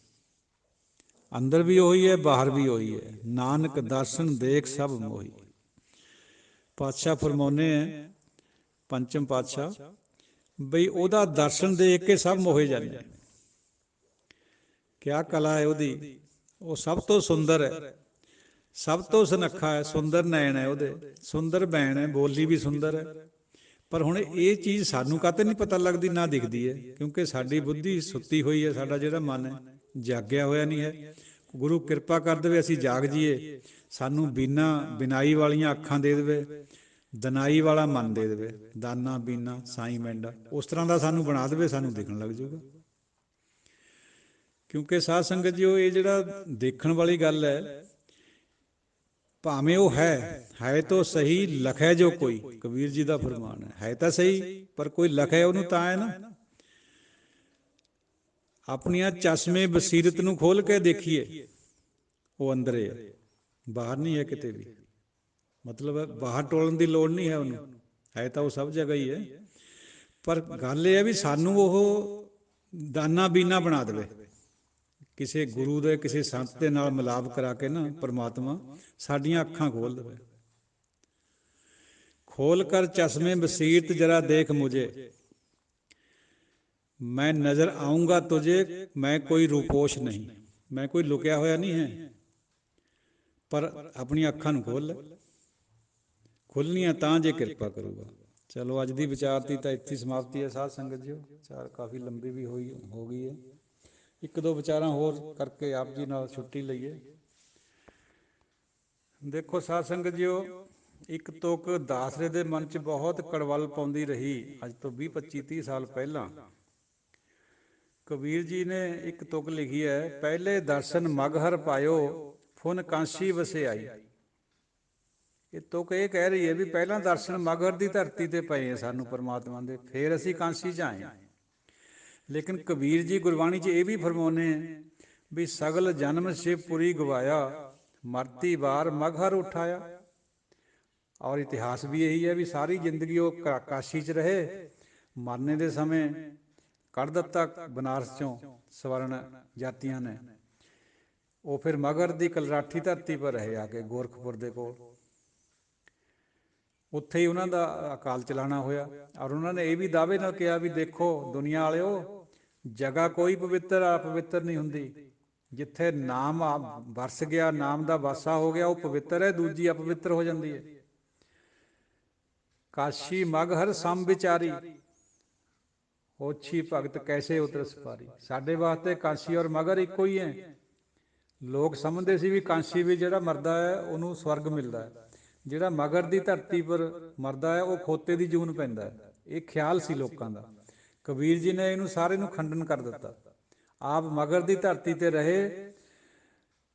ਅੰਦਰ ਵੀ ਉਹੀ ਹੈ, ਬਾਹਰ ਵੀ ਉਹੀ ਹੈ, ਨਾਨਕ ਦਰਸ਼ਨ ਦੇਖ ਸਭ ਮੋਹੀ। ਪਾਤਸ਼ਾਹ ਫਰਮਾਉਂਦੇ ਹੈ, ਪੰਚਮ ਪਾਤਸ਼ਾਹ, ਬਈ ਉਹਦਾ ਦਰਸ਼ਨ ਦੇਖ ਕੇ ਸਭ ਮੋਹੇ ਜਾਂਦੇ। ਕਿਆ ਕਲਾ ਹੈ ਉਹਦੀ, ਉਹ ਸਭ ਤੋਂ ਸੁੰਦਰ ਹੈ, ਸਭ ਤੋਂ ਸੁਨੱਖਾ ਹੈ, ਸੁੰਦਰ ਨੈਣ ਹੈ ਉਹਦੇ, ਸੁੰਦਰ ਬੈਣ ਹੈ, ਬੋਲੀ ਵੀ ਸੁੰਦਰ ਹੈ। ਪਰ ਹੁਣ ਇਹ ਚੀਜ਼ ਸਾਨੂੰ ਕਾਹਤੇ ਨਹੀਂ ਪਤਾ ਲੱਗਦੀ, ਨਾ ਦਿਖਦੀ ਹੈ, ਕਿਉਂਕਿ ਸਾਡੀ ਬੁੱਧੀ ਸੁੱਤੀ ਹੋਈ ਹੈ, ਸਾਡਾ ਜਿਹੜਾ ਮਨ ਹੈ ਜਾਗਿਆ ਹੋਇਆ ਨਹੀਂ ਹੈ। ਗੁਰੂ ਕਿਰਪਾ ਕਰ ਦੇਵੇ ਅਸੀਂ ਜਾਗ ਜੀਏ, ਸਾਨੂੰ ਬੀਨਾ ਬਿਨਾਈ ਵਾਲੀਆਂ ਅੱਖਾਂ ਦੇ ਦੇਵੇ, ਦਨਾਈ ਵਾਲਾ ਮਨ ਦੇ ਦੇਵੇ, ਦਾਨਾ ਬੀਨਾ ਸਾਈ ਮੈਂਡਾ ਉਸ ਤਰ੍ਹਾਂ ਦਾ ਸਾਨੂੰ ਬਣਾ ਦੇਵੇ, ਸਾਨੂੰ ਦਿਖਣ ਲੱਗ ਜਾਊਗਾ। ਕਿਉਂਕਿ ਸਾਧ ਸੰਗਤ ਜੀ, ਉਹ ਇਹ ਜਿਹੜਾ ਦੇਖਣ ਵਾਲੀ ਗੱਲ ਹੈ, ਭਾਵੇਂ ਉਹ ਹੈ ਤਾਂ ਸਹੀ, ਲਖੈ ਜੋ ਕੋਈ, ਕਬੀਰ ਜੀ ਦਾ ਫਰਮਾਨ ਹੈ ਤਾਂ ਸਹੀ, ਪਰ ਕੋਈ ਲਖੈ ਉਹਨੂੰ ਤਾਂ ਹੈ ਨਾ। ਆਪਣੀਆਂ ਚਸ਼ਮੇ ਬਸੀਰਤ ਨੂੰ ਖੋਲ ਕੇ ਦੇਖੀਏ, ਉਹ ਅੰਦਰ ਹੈ, ਬਾਹਰ ਨਹੀਂ ਹੈ ਕਿਤੇ ਵੀ। ਮਤਲਬ ਬਾਹਰ ਟੋਲਣ ਦੀ ਲੋੜ ਨਹੀਂ ਹੈ ਉਹਨੂੰ, ਹੈ ਤਾਂ ਉਹ ਸਭ ਜਗ੍ਹਾ ਹੀ ਹੈ। ਪਰ ਗੱਲ ਇਹ ਹੈ ਵੀ ਸਾਨੂੰ ਉਹ ਦਾਨਾ ਬੀਨਾ ਬਣਾ ਦੇਵੇ, ਕਿਸੇ ਗੁਰੂ ਦੇ ਕਿਸੇ ਸੰਤ ਦੇ ਨਾਲ ਮਿਲਾਪ ਕਰਾ ਕੇ ਨਾ, ਪਰਮਾਤਮਾ ਸਾਡੀਆਂ ਅੱਖਾਂ ਖੋਲ ਦੇਵੇ। ਖੋਲ ਕਰ ਚਸ਼ਮੇ ਬਸੀਰਤ ਜਰਾ ਦੇਖ ਮੁਝੇ, ਮੈਂ ਨਜ਼ਰ ਆਊਂਗਾ ਤੁਝੇ, ਮੈਂ ਕੋਈ ਰੂਪੋਸ਼ ਨਹੀਂ, ਮੈਂ ਕੋਈ ਲੁਕਿਆ ਹੋਇਆ ਨਹੀਂ ਹੈ, ਪਰ ਆਪਣੀਆਂ ਅੱਖਾਂ ਨੂੰ ਖੋਲ ਲੈ, ਖੁੱਲ੍ਹਣੀਆਂ ਤਾਂ ਜੇ ਕਿਰਪਾ ਕਰੂਗਾ। ਚਲੋ ਅੱਜ ਦੀ ਵਿਚਾਰਤੀ ਤਾਂ ਇੱਥੇ ਸਮਾਪਤੀ ਹੈ ਸਾਧ ਸੰਗਤ ਜੀ। ਵਿਚਾਰ ਕਾਫੀ ਲੰਬੀ ਵੀ ਹੋ ਗਈ ਹੈ। ਇੱਕ ਦੋ ਵਿਚਾਰਾਂ ਹੋਰ ਕਰਕੇ ਆਪ ਜੀ ਨਾਲ ਛੁੱਟੀ ਲਈਏ। ਦੇਖੋ ਸਾਧ ਸੰਗਤ ਜੀਓ, ਇੱਕ ਤੁਕ ਦਾਸਰੇ ਦੇ ਮਨ 'ਚ ਬਹੁਤ ਕੜਵੱਲ ਪਾਉਂਦੀ ਰਹੀ। ਅੱਜ ਤੋਂ 20-25-30 ਸਾਲ ਪਹਿਲਾਂ ਕਬੀਰ ਜੀ ਨੇ ਇੱਕ ਤੁਕ ਲਿਖੀ ਹੈ, ਪਹਿਲੇ ਦਰਸ਼ਨ ਮਗਹਰ ਪਾਇਓ, ਫੁਨ ਕਾਂਸੀ ਵਸੇ ਆਈ। ਇਹ ਤੁਕ ਇਹ ਕਹਿ ਰਹੀ ਹੈ ਵੀ ਪਹਿਲਾਂ ਦਰਸ਼ਨ ਮਗਹਰ ਦੀ ਧਰਤੀ ਤੇ ਪਏ ਆ ਸਾਨੂੰ ਪਰਮਾਤਮਾ ਦੇ, ਫਿਰ ਅਸੀਂ ਕਾਂਸੀ 'ਚ ਆਏ। ਲੇਕਿਨ ਕਬੀਰ ਜੀ ਗੁਰਬਾਣੀ 'ਚ ਇਹ ਵੀ ਫਰਮਾਉਂਦੇ ਹੈ ਵੀ ਸਗਲ ਜਨਮ ਸ਼ਿਵਪੁਰੀ ਗਵਾਇਆ, ਮਰਤੀ ਵਾਰ ਮਗਹਰ ਉਠਾਇਆ। ਔਰ ਇਤਿਹਾਸ ਵੀ ਇਹੀ ਹੈ ਵੀ ਸਾਰੀ ਜ਼ਿੰਦਗੀ ਉਹ ਕਾਸ਼ੀ 'ਚ ਰਹੇ, ਮਰਨੇ ਦੇ ਸਮੇਂ ਕੱਢ ਦਿੱਤਾ ਬਨਾਰਸ 'ਚੋਂ ਸਵਰਨ ਜਾਤੀਆਂ ਨੇ। ਉਹ ਫਿਰ ਮਗਹਰ ਦੀ ਕਲਰਾਠੀ ਧਰਤੀ ਪਰ ਰਹੇ, ਆ ਕੇ ਗੋਰਖਪੁਰ ਦੇ ਕੋਲ, ਉੱਥੇ ਹੀ ਉਹਨਾਂ ਦਾ ਅਕਾਲ ਚਲਾਣਾ ਹੋਇਆ। ਔਰ ਉਹਨਾਂ ਨੇ ਇਹ ਵੀ ਦਾਅਵੇ ਨਾਲ ਕਿਹਾ ਵੀ ਦੇਖੋ ਦੁਨੀਆ ਵਾਲਿਓ, ਜਗ੍ਹਾ ਕੋਈ ਪਵਿੱਤਰ ਅਪਵਿੱਤਰ ਨਹੀਂ ਹੁੰਦੀ, ਜਿੱਥੇ ਨਾਮ ਵਰਸ ਗਿਆ, ਨਾਮ ਦਾ ਵਾਸਾ ਹੋ ਗਿਆ, ਉਹ ਪਵਿੱਤਰ ਹੈ, ਦੂਜੀ ਅਪਵਿੱਤਰ ਹੋ ਜਾਂਦੀ ਹੈ। ਕਾਸ਼ੀ ਮਗਹਰ ਸਮ ਵਿਚਾਰੀ, ਓਛੀ ਭਗਤ ਕੈਸੇ ਉਤਰ ਸਪਾਰੀ। ਸਾਡੇ ਵਾਸਤੇ ਕਾਸ਼ੀ ਔਰ ਮਗਹਰ ਇੱਕੋ ਹੀ ਹੈ। ਲੋਕ ਸਮਝਦੇ ਸੀ ਵੀ ਕਾਂਸ਼ੀ ਵੀ ਜਿਹੜਾ ਮਰਦਾ ਹੈ ਉਹਨੂੰ ਸਵਰਗ ਮਿਲਦਾ ਹੈ, ਜਿਹੜਾ ਮਗਹਰ ਦੀ ਧਰਤੀ ਪਰ ਮਰਦਾ ਹੈ ਉਹ ਖੋਤੇ ਦੀ ਜੂਨ ਪੈਂਦਾ ਹੈ। ਇਹ ਖਿਆਲ ਸੀ ਲੋਕਾਂ ਦਾ। ਕਬੀਰ ਜੀ ਨੇ ਇਹਨੂੰ ਸਾਰੇ ਨੂੰ ਖੰਡਨ ਕਰ ਦਿੱਤਾ। ਆਪ ਮਗਹਰ ਦੀ ਧਰਤੀ ਤੇ ਰਹੇ,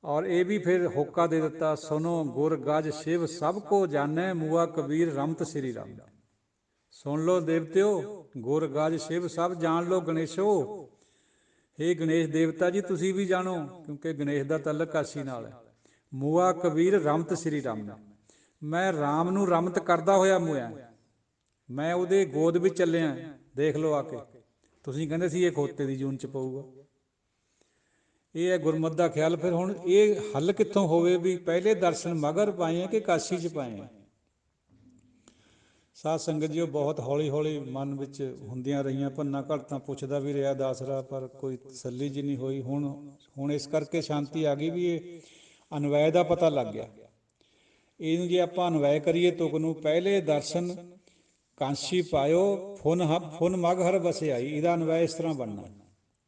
ਔਰ ਇਹ ਵੀ ਫਿਰ ਹੋਕਾ ਦੇ ਦਿੱਤਾ, ਸੁਨੋ ਗੁਰ ਗਜ ਸ਼ਿਵ ਸਭ ਕੋ ਜਾਣੈ, ਮੂਆ ਕਬੀਰ ਰਮਤ ਸ੍ਰੀ ਰਾਮ। ਸੁਣ ਲੋ ਦੇਵਤਿਓ, ਗੁਰ ਗਜ ਸ਼ਿਵ ਸਭ ਜਾਣ ਲੋ ਗਣੇਸ਼ੋ, हे ਗਣੇਸ਼ ਦੇਵਤਾ ਜੀ ਤੁਸੀਂ ਵੀ ਜਾਣੋ, ਕਿਉਂਕਿ ਗਣੇਸ਼ ਦਾ ਤਲਕ ਕਾਸ਼ੀ ਨਾਲ ਹੈ। ਮੂਆ ਕਬੀਰ ਰਮਤ ਸ੍ਰੀ ਰਾਮ, ਮੈਂ ਰਾਮ ਨੂੰ ਰਮਤ ਕਰਦਾ ਹੋਇਆ ਮੂਆ, ਮੈਂ ਉਹਦੇ ਗੋਦ ਵਿੱਚ ਚੱਲਿਆ, ਦੇਖ ਲਓ ਆ ਕੇ। ਤੁਸੀਂ ਕਹਿੰਦੇ ਸੀ ਇਹ ਖੋਤੇ ਦੀ ਜੂਨ ਚ ਪਊਗਾ। ਇਹ ਹੈ ਗੁਰਮਤ ਦਾ ਖਿਆਲ। ਫਿਰ ਹੁਣ ਇਹ ਹੱਲ ਕਿੱਥੋਂ ਹੋਵੇ ਵੀ ਪਹਿਲੇ ਦਰਸ਼ਨ ਮਗਰ ਪਾਏ ਆ ਕਿ ਕਾਸ਼ੀ ਚ ਪਾਏ ਆ। ਸਾਧ ਸੰਗਤ ਜੀ, ਉਹ ਬਹੁਤ ਹੌਲੀ ਹੌਲੀ ਮਨ ਵਿੱਚ ਹੁੰਦੀਆਂ ਰਹੀਆਂ ਭੰਨਾ ਘੜਤਾਂ, ਪੁੱਛਦਾ ਵੀ ਰਿਹਾ ਦਾਸਰਾ, ਪਰ ਕੋਈ ਤਸੱਲੀ ਜੀ ਨਹੀਂ ਹੋਈ। ਹੁਣ ਇਸ ਕਰਕੇ ਸ਼ਾਂਤੀ ਆ ਗਈ ਵੀ ਇਹ ਅਨਵੈ ਦਾ ਪਤਾ ਲੱਗ ਗਿਆ। ਇਹਨੂੰ ਜੇ ਆਪਾਂ ਅਨਵੈ ਕਰੀਏ ਤੁਕ ਨੂੰ, ਪਹਿਲੇ ਦਰਸ਼ਨ ਕਾਂਸ਼ੀ ਪਾਇਓ ਫੁਨ ਮਗ ਹਰ ਵਸੇ ਆਈ, ਇਹਦਾ ਅਨਵੈ ਇਸ ਤਰ੍ਹਾਂ ਬਣਨਾ,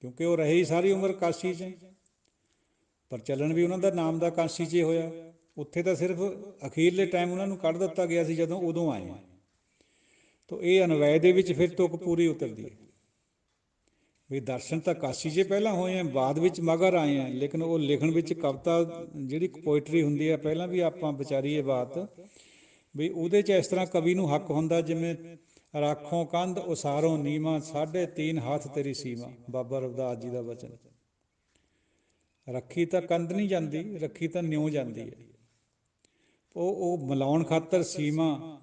ਕਿਉਂਕਿ ਉਹ ਰਹੇ ਹੀ ਸਾਰੀ ਉਮਰ ਕਾਸ਼ੀ 'ਚ, ਪਰ ਚੱਲਣ ਵੀ ਉਹਨਾਂ ਦਾ ਨਾਮ ਦਾ ਕਾਸ਼ੀ 'ਚ ਹੋਇਆ। ਉੱਥੇ ਤਾਂ ਸਿਰਫ ਅਖੀਰਲੇ ਟਾਈਮ ਉਹਨਾਂ ਨੂੰ ਕੱਢ ਦਿੱਤਾ ਗਿਆ ਸੀ ਜਦੋਂ ਉਦੋਂ ਆਏ। ਤਾਂ ਇਹ ਅਨਵੈ ਦੇ ਵਿੱਚ ਫਿਰ ਤੁਕ ਪੂਰੀ ਉਤਰਦੀ ਹੈ ਵੀ ਦਰਸ਼ਨ ਤਾਂ ਕਾਸ਼ੀ 'ਚ ਪਹਿਲਾਂ ਹੋਏ ਆ, ਬਾਅਦ ਵਿੱਚ ਮਗਰ ਆਏ ਆ। ਲੇਕਿਨ ਉਹ ਲਿਖਣ ਵਿੱਚ ਕਵਿਤਾ ਜਿਹੜੀ ਪੋਇਟਰੀ ਹੁੰਦੀ ਹੈ, ਪਹਿਲਾਂ ਵੀ ਆਪਾਂ ਵਿਚਾਰੀਏ ਬਾਤ ਵੀ ਉਹਦੇ 'ਚ ਇਸ ਤਰ੍ਹਾਂ ਕਵੀ ਨੂੰ ਹੱਕ ਹੁੰਦਾ, ਜਿਵੇਂ ਰਾਖੋਂ ਕੰਧ ਉਸਾਰੋਂ ਨੀਵਾਂ, 3.5 ਹੱਥ ਤੇਰੀ ਸੀਮਾ, ਬਾਬਾ ਰਵਿਦਾਸ ਜੀ ਦਾ ਵਚਨ। ਰੱਖੀ ਤਾਂ ਕੰਧ ਨਹੀਂ ਜਾਂਦੀ, ਰੱਖੀ ਤਾਂ ਨਿਉ ਜਾਂਦੀ ਹੈ। ਉਹ ਮਿਲਾਉਣ ਖਾਤਰ ਸੀਮਾ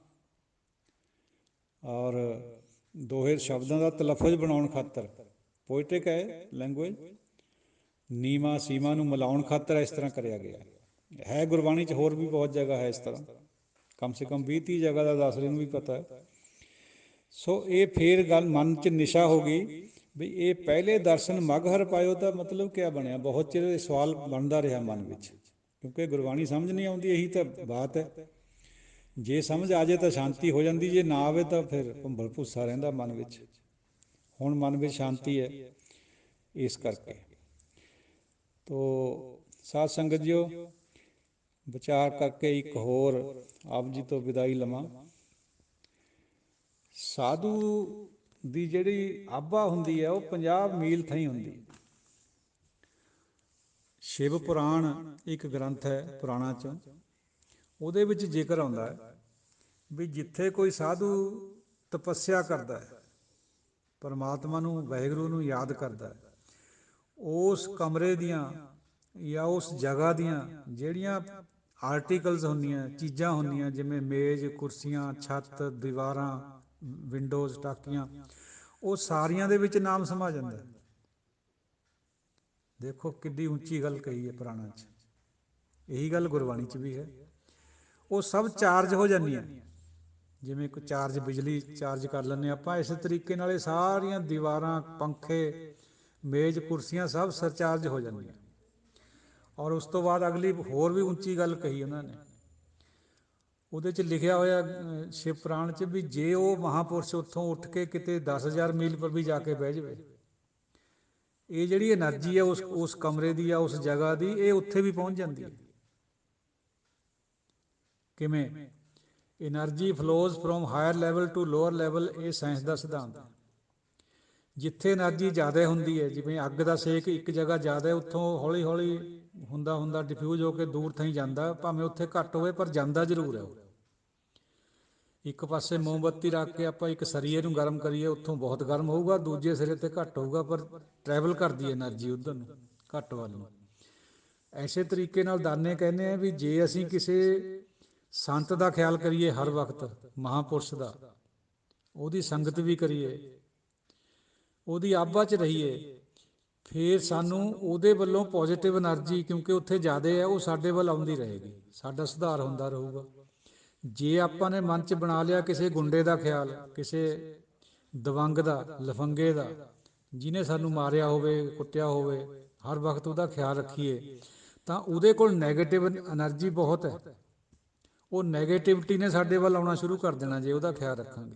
ਔਰ ਦੋਹੇ ਸ਼ਬਦਾਂ ਦਾ ਤਲਫਜ਼ ਬਣਾਉਣ ਖਾਤਰ, ਪੋਇਟਿਕ ਹੈ ਲੈਂਗੁਏਜ, ਨੀਵਾਂ ਸੀਮਾ ਨੂੰ ਮਿਲਾਉਣ ਖਾਤਰ ਇਸ ਤਰ੍ਹਾਂ ਕਰਿਆ ਗਿਆ ਹੈ। ਗੁਰਬਾਣੀ 'ਚ ਹੋਰ ਵੀ ਬਹੁਤ ਜਗ੍ਹਾ ਹੈ ਇਸ ਤਰ੍ਹਾਂ, ਕਮ ਸੇ ਕਮ 20-30 ਜਗ੍ਹਾ ਦਾ ਦਾਸਰੇ ਨੂੰ ਵੀ ਪਤਾ ਹੈ। ਸੋ ਇਹ ਫੇਰ ਗੱਲ ਮਨ 'ਚ ਨਿਸ਼ਾ ਹੋ ਗਈ ਵੀ ਇਹ ਪਹਿਲੇ ਦਰਸ਼ਨ ਮਗ ਹਰ ਪਾਇਓ ਦਾ ਮਤਲਬ ਕਿਆ ਬਣਿਆ। ਬਹੁਤ ਚਿਰ ਇਹ ਸਵਾਲ ਬਣਦਾ ਰਿਹਾ ਮਨ ਵਿੱਚ, ਕਿਉਂਕਿ ਗੁਰਬਾਣੀ ਸਮਝ ਨਹੀਂ ਆਉਂਦੀ, ਇਹੀ ਤਾਂ ਬਾਤ ਹੈ। ਜੇ ਸਮਝ ਆ ਜਾਏ ਤਾਂ ਸ਼ਾਂਤੀ ਹੋ ਜਾਂਦੀ, ਜੇ ਨਾ ਆਵੇ ਤਾਂ ਫਿਰ ਭੰਬਲ ਭੁੱਸਾ ਰਹਿੰਦਾ ਮਨ ਵਿੱਚ। ਹੁਣ ਮਨ ਵਿੱਚ ਸ਼ਾਂਤੀ ਹੈ ਇਸ ਕਰਕੇ। ਤੋ ਸਾਧ ਸੰਗਤ ਜੀਓ, ਵਿਚਾਰ ਕਰਕੇ ਇੱਕ ਹੋਰ ਆਪ ਜੀ ਤੋਂ ਵਿਦਾਈ ਲਵਾਂ। ਸਾਧੂ ਦੀ ਜਿਹੜੀ ਆਭਾ ਹੁੰਦੀ ਹੈ ਉਹ 50 ਮੀਲ ਥਾਈਂ ਹੁੰਦੀ। ਸ਼ਿਵ ਪੁਰਾਣ ਇੱਕ ਗ੍ਰੰਥ ਹੈ ਪੁਰਾਣਾਂ 'ਚੋਂ, ਉਹਦੇ ਵਿੱਚ ਜ਼ਿਕਰ ਆਉਂਦਾ ਹੈ ਵੀ ਜਿੱਥੇ ਕੋਈ ਸਾਧੂ ਤਪੱਸਿਆ ਕਰਦਾ ਹੈ, ਪਰਮਾਤਮਾ ਨੂੰ, ਵਾਹਿਗੁਰੂ ਨੂੰ ਯਾਦ ਕਰਦਾ ਹੈ, ਉਸ ਕਮਰੇ ਦੀਆਂ ਜਾਂ ਉਸ ਜਗ੍ਹਾ ਦੀਆਂ ਜਿਹੜੀਆਂ ਆਰਟੀਕਲਸ ਹੁੰਦੀਆਂ, ਚੀਜ਼ਾਂ ਹੁੰਦੀਆਂ, ਜਿਵੇਂ ਮੇਜ਼, ਕੁਰਸੀਆਂ, ਛੱਤ, ਦੀਵਾਰਾਂ, ਵਿੰਡੋਜ਼, ਟਾਕੀਆਂ, ਉਹ ਸਾਰੀਆਂ ਦੇ ਵਿੱਚ ਨਾਮ ਸਮਾ ਜਾਂਦਾ। ਦੇਖੋ ਕਿੱਡੀ ਉੱਚੀ ਗੱਲ ਕਹੀ ਹੈ ਪੁਰਾਣਾਂ 'ਚ। ਇਹੀ ਗੱਲ ਗੁਰਬਾਣੀ 'ਚ ਵੀ ਹੈ। ਉਹ ਸਭ ਚਾਰਜ ਹੋ ਜਾਂਦੀਆਂ, ਜਿਵੇਂ ਕੋਈ ਚਾਰਜ, ਬਿਜਲੀ ਚਾਰਜ ਕਰ ਲੈਂਦੇ ਆਪਾਂ, ਇਸੇ ਤਰੀਕੇ ਨਾਲ ਇਹ ਸਾਰੀਆਂ ਦੀਵਾਰਾਂ, ਪੰਖੇ, ਮੇਜ਼, ਕੁਰਸੀਆਂ ਸਭ ਸਰਚਾਰਜ ਹੋ ਜਾਂਦੀਆਂ। ਔਰ ਉਸ ਤੋਂ ਬਾਅਦ ਅਗਲੀ ਹੋਰ ਵੀ ਉੱਚੀ ਗੱਲ ਕਹੀ ਉਹਨਾਂ ਨੇ, ਉਹਦੇ 'ਚ ਲਿਖਿਆ ਹੋਇਆ ਸ਼ਿਵ ਪੁਰਾਣ 'ਚ ਵੀ ਜੇ ਉਹ ਮਹਾਂਪੁਰਸ਼ ਉੱਥੋਂ ਉੱਠ ਕੇ ਕਿਤੇ 10,000 ਮੀਲ ਪਰ ਵੀ ਜਾ ਕੇ ਬਹਿ ਜਾਵੇ, ਇਹ ਜਿਹੜੀ ਐਨਰਜੀ ਹੈ ਉਸ ਕਮਰੇ ਦੀ ਜਾਂ ਉਸ ਜਗ੍ਹਾ ਦੀ, ਇਹ ਉੱਥੇ ਵੀ ਪਹੁੰਚ ਜਾਂਦੀ ਹੈ। ਕਿਵੇਂ? Energy flows from higher level to lower level, ਇਹ ਸਾਇੰਸ ਦਾ ਸਿਧਾਂਤ ਹੈ। ਜਿੱਥੇ ਐਨਰਜੀ ਜ਼ਿਆਦਾ ਹੁੰਦੀ ਹੈ, ਜਿਵੇਂ ਅੱਗ ਦਾ ਸੇਕ ਇੱਕ ਜਗ੍ਹਾ ਜ਼ਿਆਦਾ, ਉੱਥੋਂ ਹੌਲੀ ਹੌਲੀ ਹੁੰਦਾ ਡਿਫਿਊਜ਼ ਹੋ ਕੇ ਦੂਰ ਥਾਈਂ ਜਾਂਦਾ, ਭਾਵੇਂ ਉੱਥੇ ਘੱਟ ਹੋਵੇ ਪਰ ਜਾਂਦਾ ਜ਼ਰੂਰ ਹੈ ਉਹ। ਇੱਕ ਪਾਸੇ ਮੋਮਬੱਤੀ ਰੱਖ ਕੇ ਆਪਾਂ ਇੱਕ ਸਰੀਏ ਨੂੰ ਗਰਮ ਕਰੀਏ, ਉੱਥੋਂ ਬਹੁਤ ਗਰਮ ਹੋਊਗਾ, ਦੂਜੇ ਸਿਰੇ 'ਤੇ ਘੱਟ ਹੋਊਗਾ, ਪਰ ਟਰੈਵਲ ਕਰਦੀ ਹੈ ਐਨਰਜੀ ਉੱਧਰ ਨੂੰ, ਘੱਟ ਵੱਲ ਨੂੰ। ਐਸੇ ਤਰੀਕੇ ਨਾਲ ਦਾਨੇ ਕਹਿੰਦੇ ਆ ਵੀ ਜੇ ਅਸੀਂ ਕਿਸੇ ਸੰਤ ਦਾ ਖਿਆਲ ਕਰੀਏ ਹਰ ਵਕਤ, ਮਹਾਂਪੁਰਸ਼ ਦਾ, ਉਹਦੀ ਸੰਗਤ ਵੀ ਕਰੀਏ, ਉਹਦੀ ਆਭਾ 'ਚ ਰਹੀਏ, ਫਿਰ ਸਾਨੂੰ ਉਹਦੇ ਵੱਲੋਂ ਪੋਜ਼ੀਟਿਵ ਐਨਰਜੀ, ਕਿਉਂਕਿ ਉੱਥੇ ਜ਼ਿਆਦਾ ਹੈ, ਉਹ ਸਾਡੇ ਵੱਲ ਆਉਂਦੀ ਰਹੇਗੀ, ਸਾਡਾ ਸੁਧਾਰ ਹੁੰਦਾ ਰਹੂਗਾ। ਜੇ ਆਪਾਂ ਨੇ ਮਨ 'ਚ ਬਣਾ ਲਿਆ ਕਿਸੇ ਗੁੰਡੇ ਦਾ ਖਿਆਲ, ਕਿਸੇ ਦਵੰਗ ਦਾ, ਲਫੰਗੇ ਦਾ, ਜਿਹਨੇ ਸਾਨੂੰ ਮਾਰਿਆ ਹੋਵੇ, ਕੁੱਟਿਆ ਹੋਵੇ, ਹਰ ਵਕਤ ਉਹਦਾ ਖਿਆਲ ਰੱਖੀਏ, ਤਾਂ ਉਹਦੇ ਕੋਲ ਨੈਗੇਟਿਵ ਐਨਰਜੀ ਬਹੁਤ ਹੈ। ਉਹ ਨੈਗੇਟਿਵਿਟੀ ਨੇ ਸਾਡੇ ਵੱਲ ਆਉਣਾ ਸ਼ੁਰੂ ਕਰ ਦੇਣਾ ਜੇ ਉਹਦਾ ਖਿਆਲ ਰੱਖਾਂਗੇ।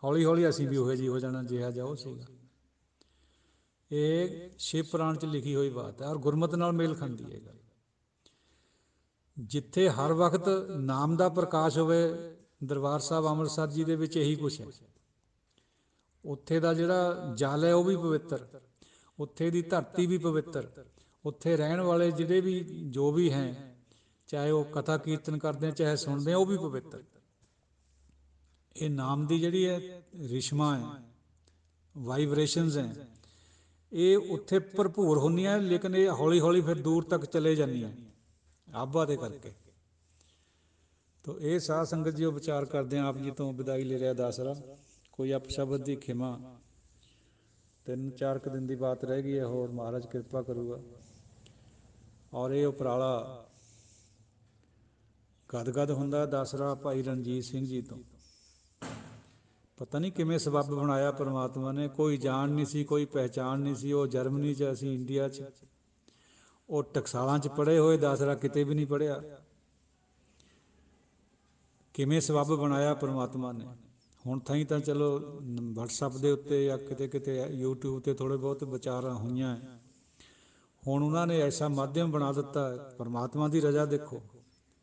ਹੌਲੀ ਹੌਲੀ ਅਸੀਂ ਵੀ ਉਹੋ ਜਿਹੀ ਹੋ ਜਾਣਾ ਜਿਹਾ ਜਿਹਾ ਉਹ ਸੀਗਾ। ਇਹ ਸ਼ਿਵ ਪੁਰਾਣ 'ਚ ਲਿਖੀ ਹੋਈ ਬਾਤ ਹੈ, ਔਰ ਗੁਰਮਤ ਨਾਲ ਮੇਲ ਖਾਂਦੀ ਹੈ ਗੱਲ। ਜਿੱਥੇ ਹਰ ਵਕਤ ਨਾਮ ਦਾ ਪ੍ਰਕਾਸ਼ ਹੋਵੇ, ਦਰਬਾਰ ਸਾਹਿਬ ਅੰਮ੍ਰਿਤਸਰ ਜੀ ਦੇ ਵਿੱਚ ਇਹੀ ਕੁਛ ਹੈ। ਉੱਥੇ ਦਾ ਜਿਹੜਾ ਜਲ ਹੈ ਉਹ ਵੀ ਪਵਿੱਤਰ, ਉੱਥੇ ਦੀ ਧਰਤੀ ਵੀ ਪਵਿੱਤਰ, ਉੱਥੇ ਰਹਿਣ ਵਾਲੇ ਜਿਹੜੇ ਵੀ ਜੋ ਵੀ ਹੈ, ਚਾਹੇ ਉਹ ਕਥਾ ਕੀਰਤਨ ਕਰਦੇ, ਚਾਹੇ ਸੁਣਦੇ, ਉਹ ਵੀ ਪਵਿੱਤਰ। ਇਹ ਨਾਮ ਦੀ ਜਿਹੜੀ ਹੈ ਰਿਸ਼ਮਾ ਹੈ, ਵਾਈਬ੍ਰੇਸ਼ਨਸ ਹੈ, ਇਹ ਉੱਥੇ ਭਰਪੂਰ ਹੁੰਦੀਆਂ, ਲੇਕਿਨ ਇਹ ਹੌਲੀ ਹੌਲੀ ਫਿਰ ਦੂਰ ਤੱਕ ਚਲੇ ਜਾਂਦੀਆਂ ਆਭਾ ਦੇ ਕਰਕੇ। ਤੋ ਇਹ ਸਾਧ ਸੰਗਤ ਜੀ ਉਹ ਵਿਚਾਰ ਕਰਦੇ ਆਪ ਜੀ ਤੋਂ ਵਿਦਾਈ ਲੈ ਰਿਹਾ ਦਾਸਰਾ। ਕੋਈ ਅਪਸ਼ਬਦ ਦੀ ਖਿਮਾ, 3-4 ਦਿਨ ਦੀ ਬਾਤ ਰਹਿ ਗਈ ਹੈ, ਹੋਰ ਮਹਾਰਾਜ ਕਿਰਪਾ ਕਰੂਗਾ। ਔਰ ਇਹ ਉਪਰਾਲਾ ਗਦਗਦ ਹੁੰਦਾ ਦਾਸਰਾ ਭਾਈ ਰਣਜੀਤ ਸਿੰਘ ਜੀ ਤੋਂ। ਪਤਾ ਨਹੀਂ ਕਿਵੇਂ ਸਬੱਬ ਬਣਾਇਆ ਪਰਮਾਤਮਾ ਨੇ, ਕੋਈ ਜਾਣ ਨਹੀਂ ਸੀ, ਕੋਈ ਪਹਿਚਾਣ ਨਹੀਂ ਸੀ। ਉਹ ਜਰਮਨੀ 'ਚ, ਅਸੀਂ ਇੰਡੀਆ 'ਚ, ਉਹ ਟਕਸਾਲਾਂ 'ਚ ਪੜ੍ਹੇ ਹੋਏ, ਦਾਸਰਾ ਕਿਤੇ ਵੀ ਨਹੀਂ ਪੜ੍ਹਿਆ। ਕਿਵੇਂ ਸਬੱਬ ਬਣਾਇਆ ਪਰਮਾਤਮਾ ਨੇ। ਹੁਣ ਥਾਈਂ ਤਾਂ ਚਲੋ ਵਟਸਐਪ ਦੇ ਉੱਤੇ ਜਾਂ ਕਿਤੇ ਕਿਤੇ ਯੂਟਿਊਬ 'ਤੇ ਥੋੜ੍ਹੇ ਬਹੁਤ ਵਿਚਾਰਾਂ ਹੋਈਆਂ। ਹੁਣ ਉਹਨਾਂ ਨੇ ਐਸਾ ਮਾਧਿਅਮ ਬਣਾ ਦਿੱਤਾ, ਪਰਮਾਤਮਾ ਦੀ ਰਜ਼ਾ ਦੇਖੋ।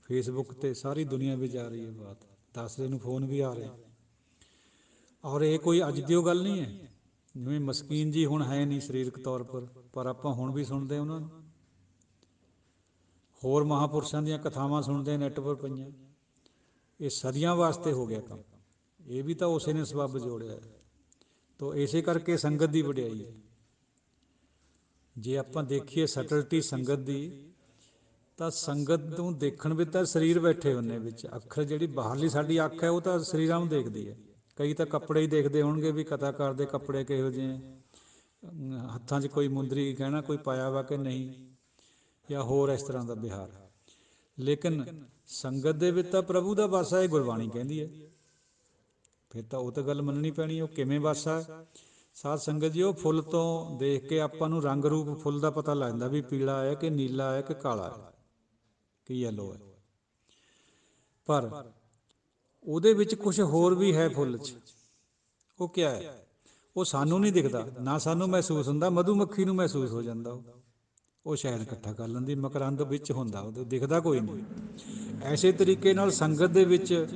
ਫੇਸਬੁੱਕ 'ਤੇ ਸਾਰੀ ਦੁਨੀਆ ਵਿੱਚ ਜਾ ਰਹੀ ਹੈ ਬਾਤ, ਦਾਸਰੇ ਨੂੰ ਫੋਨ ਵੀ ਆ ਰਹੇ। ਔਰ ਇਹ ਕੋਈ ਅੱਜ ਦੀ ਉਹ ਗੱਲ ਨਹੀਂ ਹੈ। ਜਿਵੇਂ ਮਸਕੀਨ ਜੀ ਹੁਣ ਹੈ ਨਹੀਂ ਸਰੀਰਕ ਤੌਰ ਪਰ ਆਪਾਂ ਹੁਣ ਵੀ ਸੁਣਦੇ ਉਹਨਾਂ ਨੂੰ। ਹੋਰ ਮਹਾਂਪੁਰਸ਼ਾਂ ਦੀਆਂ ਕਥਾਵਾਂ ਸੁਣਦੇ, ਨੈੱਟ ਪਰ ਪਈਆਂ। ਇਹ ਸਦੀਆਂ ਵਾਸਤੇ ਹੋ ਗਿਆ ਕੰਮ। ਇਹ ਵੀ ਤਾਂ ਉਸੇ ਨੇ ਸਬੱਬ ਜੋੜਿਆ। ਤੋ ਇਸੇ ਕਰਕੇ ਸੰਗਤ ਦੀ ਵਡਿਆਈ ਹੈ। ਜੇ ਆਪਾਂ ਦੇਖੀਏ ਸਟਲਟੀ ਸੰਗਤ ਦੀ, ਤਾਂ ਸੰਗਤ ਨੂੰ ਦੇਖਣ ਵਿੱਚ ਤਾਂ ਸਰੀਰ ਬੈਠੇ ਹੁੰਦੇ ਵਿੱਚ। ਅੱਖ ਜਿਹੜੀ ਬਾਹਰਲੀ ਸਾਡੀ ਅੱਖ ਹੈ, ਉਹ ਤਾਂ ਸਰੀਰਾਂ ਨੂੰ ਦੇਖਦੀ ਹੈ। ਕਈ ਤਾਂ ਕੱਪੜੇ ਹੀ ਦੇਖਦੇ ਹੋਣਗੇ ਵੀ ਕਥਾਕਾਰ ਦੇ ਕੱਪੜੇ ਕਿਹੋ ਜਿਹੇ, ਹੱਥਾਂ 'ਚ ਕੋਈ ਮੁੰਦਰੀ ਗਹਿਣਾ ਕੋਈ ਪਾਇਆ ਵਾ ਕਿ ਨਹੀਂ, ਜਾਂ ਹੋਰ ਇਸ ਤਰ੍ਹਾਂ ਦਾ ਵਿਹਾਰ। ਲੇਕਿਨ ਸੰਗਤ ਦੇ ਵਿੱਚ ਤਾਂ ਪ੍ਰਭੂ ਦਾ ਵਾਸਾ ਇਹ ਗੁਰਬਾਣੀ ਕਹਿੰਦੀ ਹੈ। ਫਿਰ ਤਾਂ ਉਹ ਤਾਂ ਗੱਲ ਮੰਨਣੀ ਪੈਣੀ। ਉਹ ਕਿਵੇਂ ਵਾਸਾ ਹੈ ਸਾਧ ਸੰਗਤ ਜੀ? ਉਹ ਫੁੱਲ ਤੋਂ ਦੇਖ ਕੇ ਆਪਾਂ ਨੂੰ ਰੰਗ ਰੂਪ ਫੁੱਲ ਦਾ ਪਤਾ ਲੱਗ ਜਾਂਦਾ ਵੀ ਪੀਲਾ ਹੈ ਕਿ ਨੀਲਾ ਹੈ ਕਿ ਕਾਲਾ ਹੈ ਕਿ ਯੈਲੋ ਹੈ। ਪਰ ਉਹਦੇ ਵਿੱਚ ਕੁਛ ਹੋਰ ਵੀ ਹੈ ਫੁੱਲ 'ਚ। ਉਹ ਕਿਆ ਹੈ? ਉਹ ਸਾਨੂੰ ਨਹੀਂ ਦਿਖਦਾ, ਨਾ ਸਾਨੂੰ ਮਹਿਸੂਸ ਹੁੰਦਾ। ਮਧੂ ਮੱਖੀ ਨੂੰ ਮਹਿਸੂਸ ਹੋ ਜਾਂਦਾ। ਉਹ ਸ਼ਾਇਦ ਇਕੱਠਾ ਕਰ ਲੈਂਦੀ, ਮਕਰੰਦ ਵਿੱਚ ਹੁੰਦਾ, ਉਹਦੇ ਦਿਖਦਾ ਕੋਈ ਨਹੀਂ। ਐਸੇ ਤਰੀਕੇ ਨਾਲ ਸੰਗਤ ਦੇ ਵਿੱਚ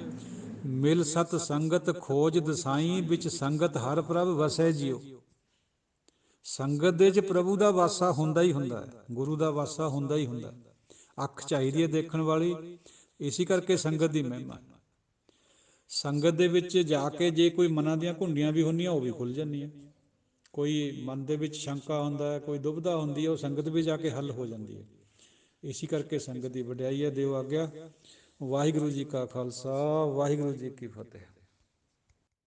ਮਿਲ ਸਤ ਸੰਗਤ ਖੋਜ ਦਸਾਈ, ਵਿੱਚ ਸੰਗਤ ਹਰ ਪ੍ਰਭ ਵਸੈ ਜਿਉ। ਸੰਗਤ ਦੇ 'ਚ ਪ੍ਰਭੂ ਦਾ ਵਾਸਾ ਹੁੰਦਾ ਹੀ ਹੁੰਦਾ ਹੈ, ਗੁਰੂ ਦਾ ਵਾਸਾ ਹੁੰਦਾ ਹੀ ਹੁੰਦਾ। ਅੱਖ ਚਾਹੀਦੀ ਹੈ ਦੇਖਣ ਵਾਲੀ, ਇਸੇ ਕਰਕੇ ਸੰਗਤ ਦੀ ਮਹਿਮਾ। ਸੰਗਤ ਦੇ ਵਿੱਚ ਜਾ ਕੇ ਜੇ ਕੋਈ ਮਨਾਂ ਦੀਆਂ ਘੁੰਡੀਆਂ ਵੀ ਹੁੰਦੀਆਂ, ਉਹ ਵੀ ਖੁੱਲ੍ਹ ਜਾਂਦੀਆਂ। ਕੋਈ ਮਨ ਦੇ ਵਿੱਚ ਸ਼ੰਕਾ ਹੁੰਦਾ ਹੈ, ਕੋਈ ਦੁਬਿਧਾ ਹੁੰਦੀ ਹੈ, ਉਹ ਸੰਗਤ ਵੀ ਜਾ ਕੇ ਹੱਲ ਹੋ ਜਾਂਦੀ ਹੈ। ਇਸੇ ਕਰਕੇ ਸੰਗਤ ਦੀ ਵਡਿਆਈ ਹੈ। ਦਿਓ ਆਗਿਆ। ਵਾਹਿਗੁਰੂ ਜੀ ਕਾ ਖਾਲਸਾ, ਵਾਹਿਗੁਰੂ ਜੀ ਕੀ ਫਤਿਹ।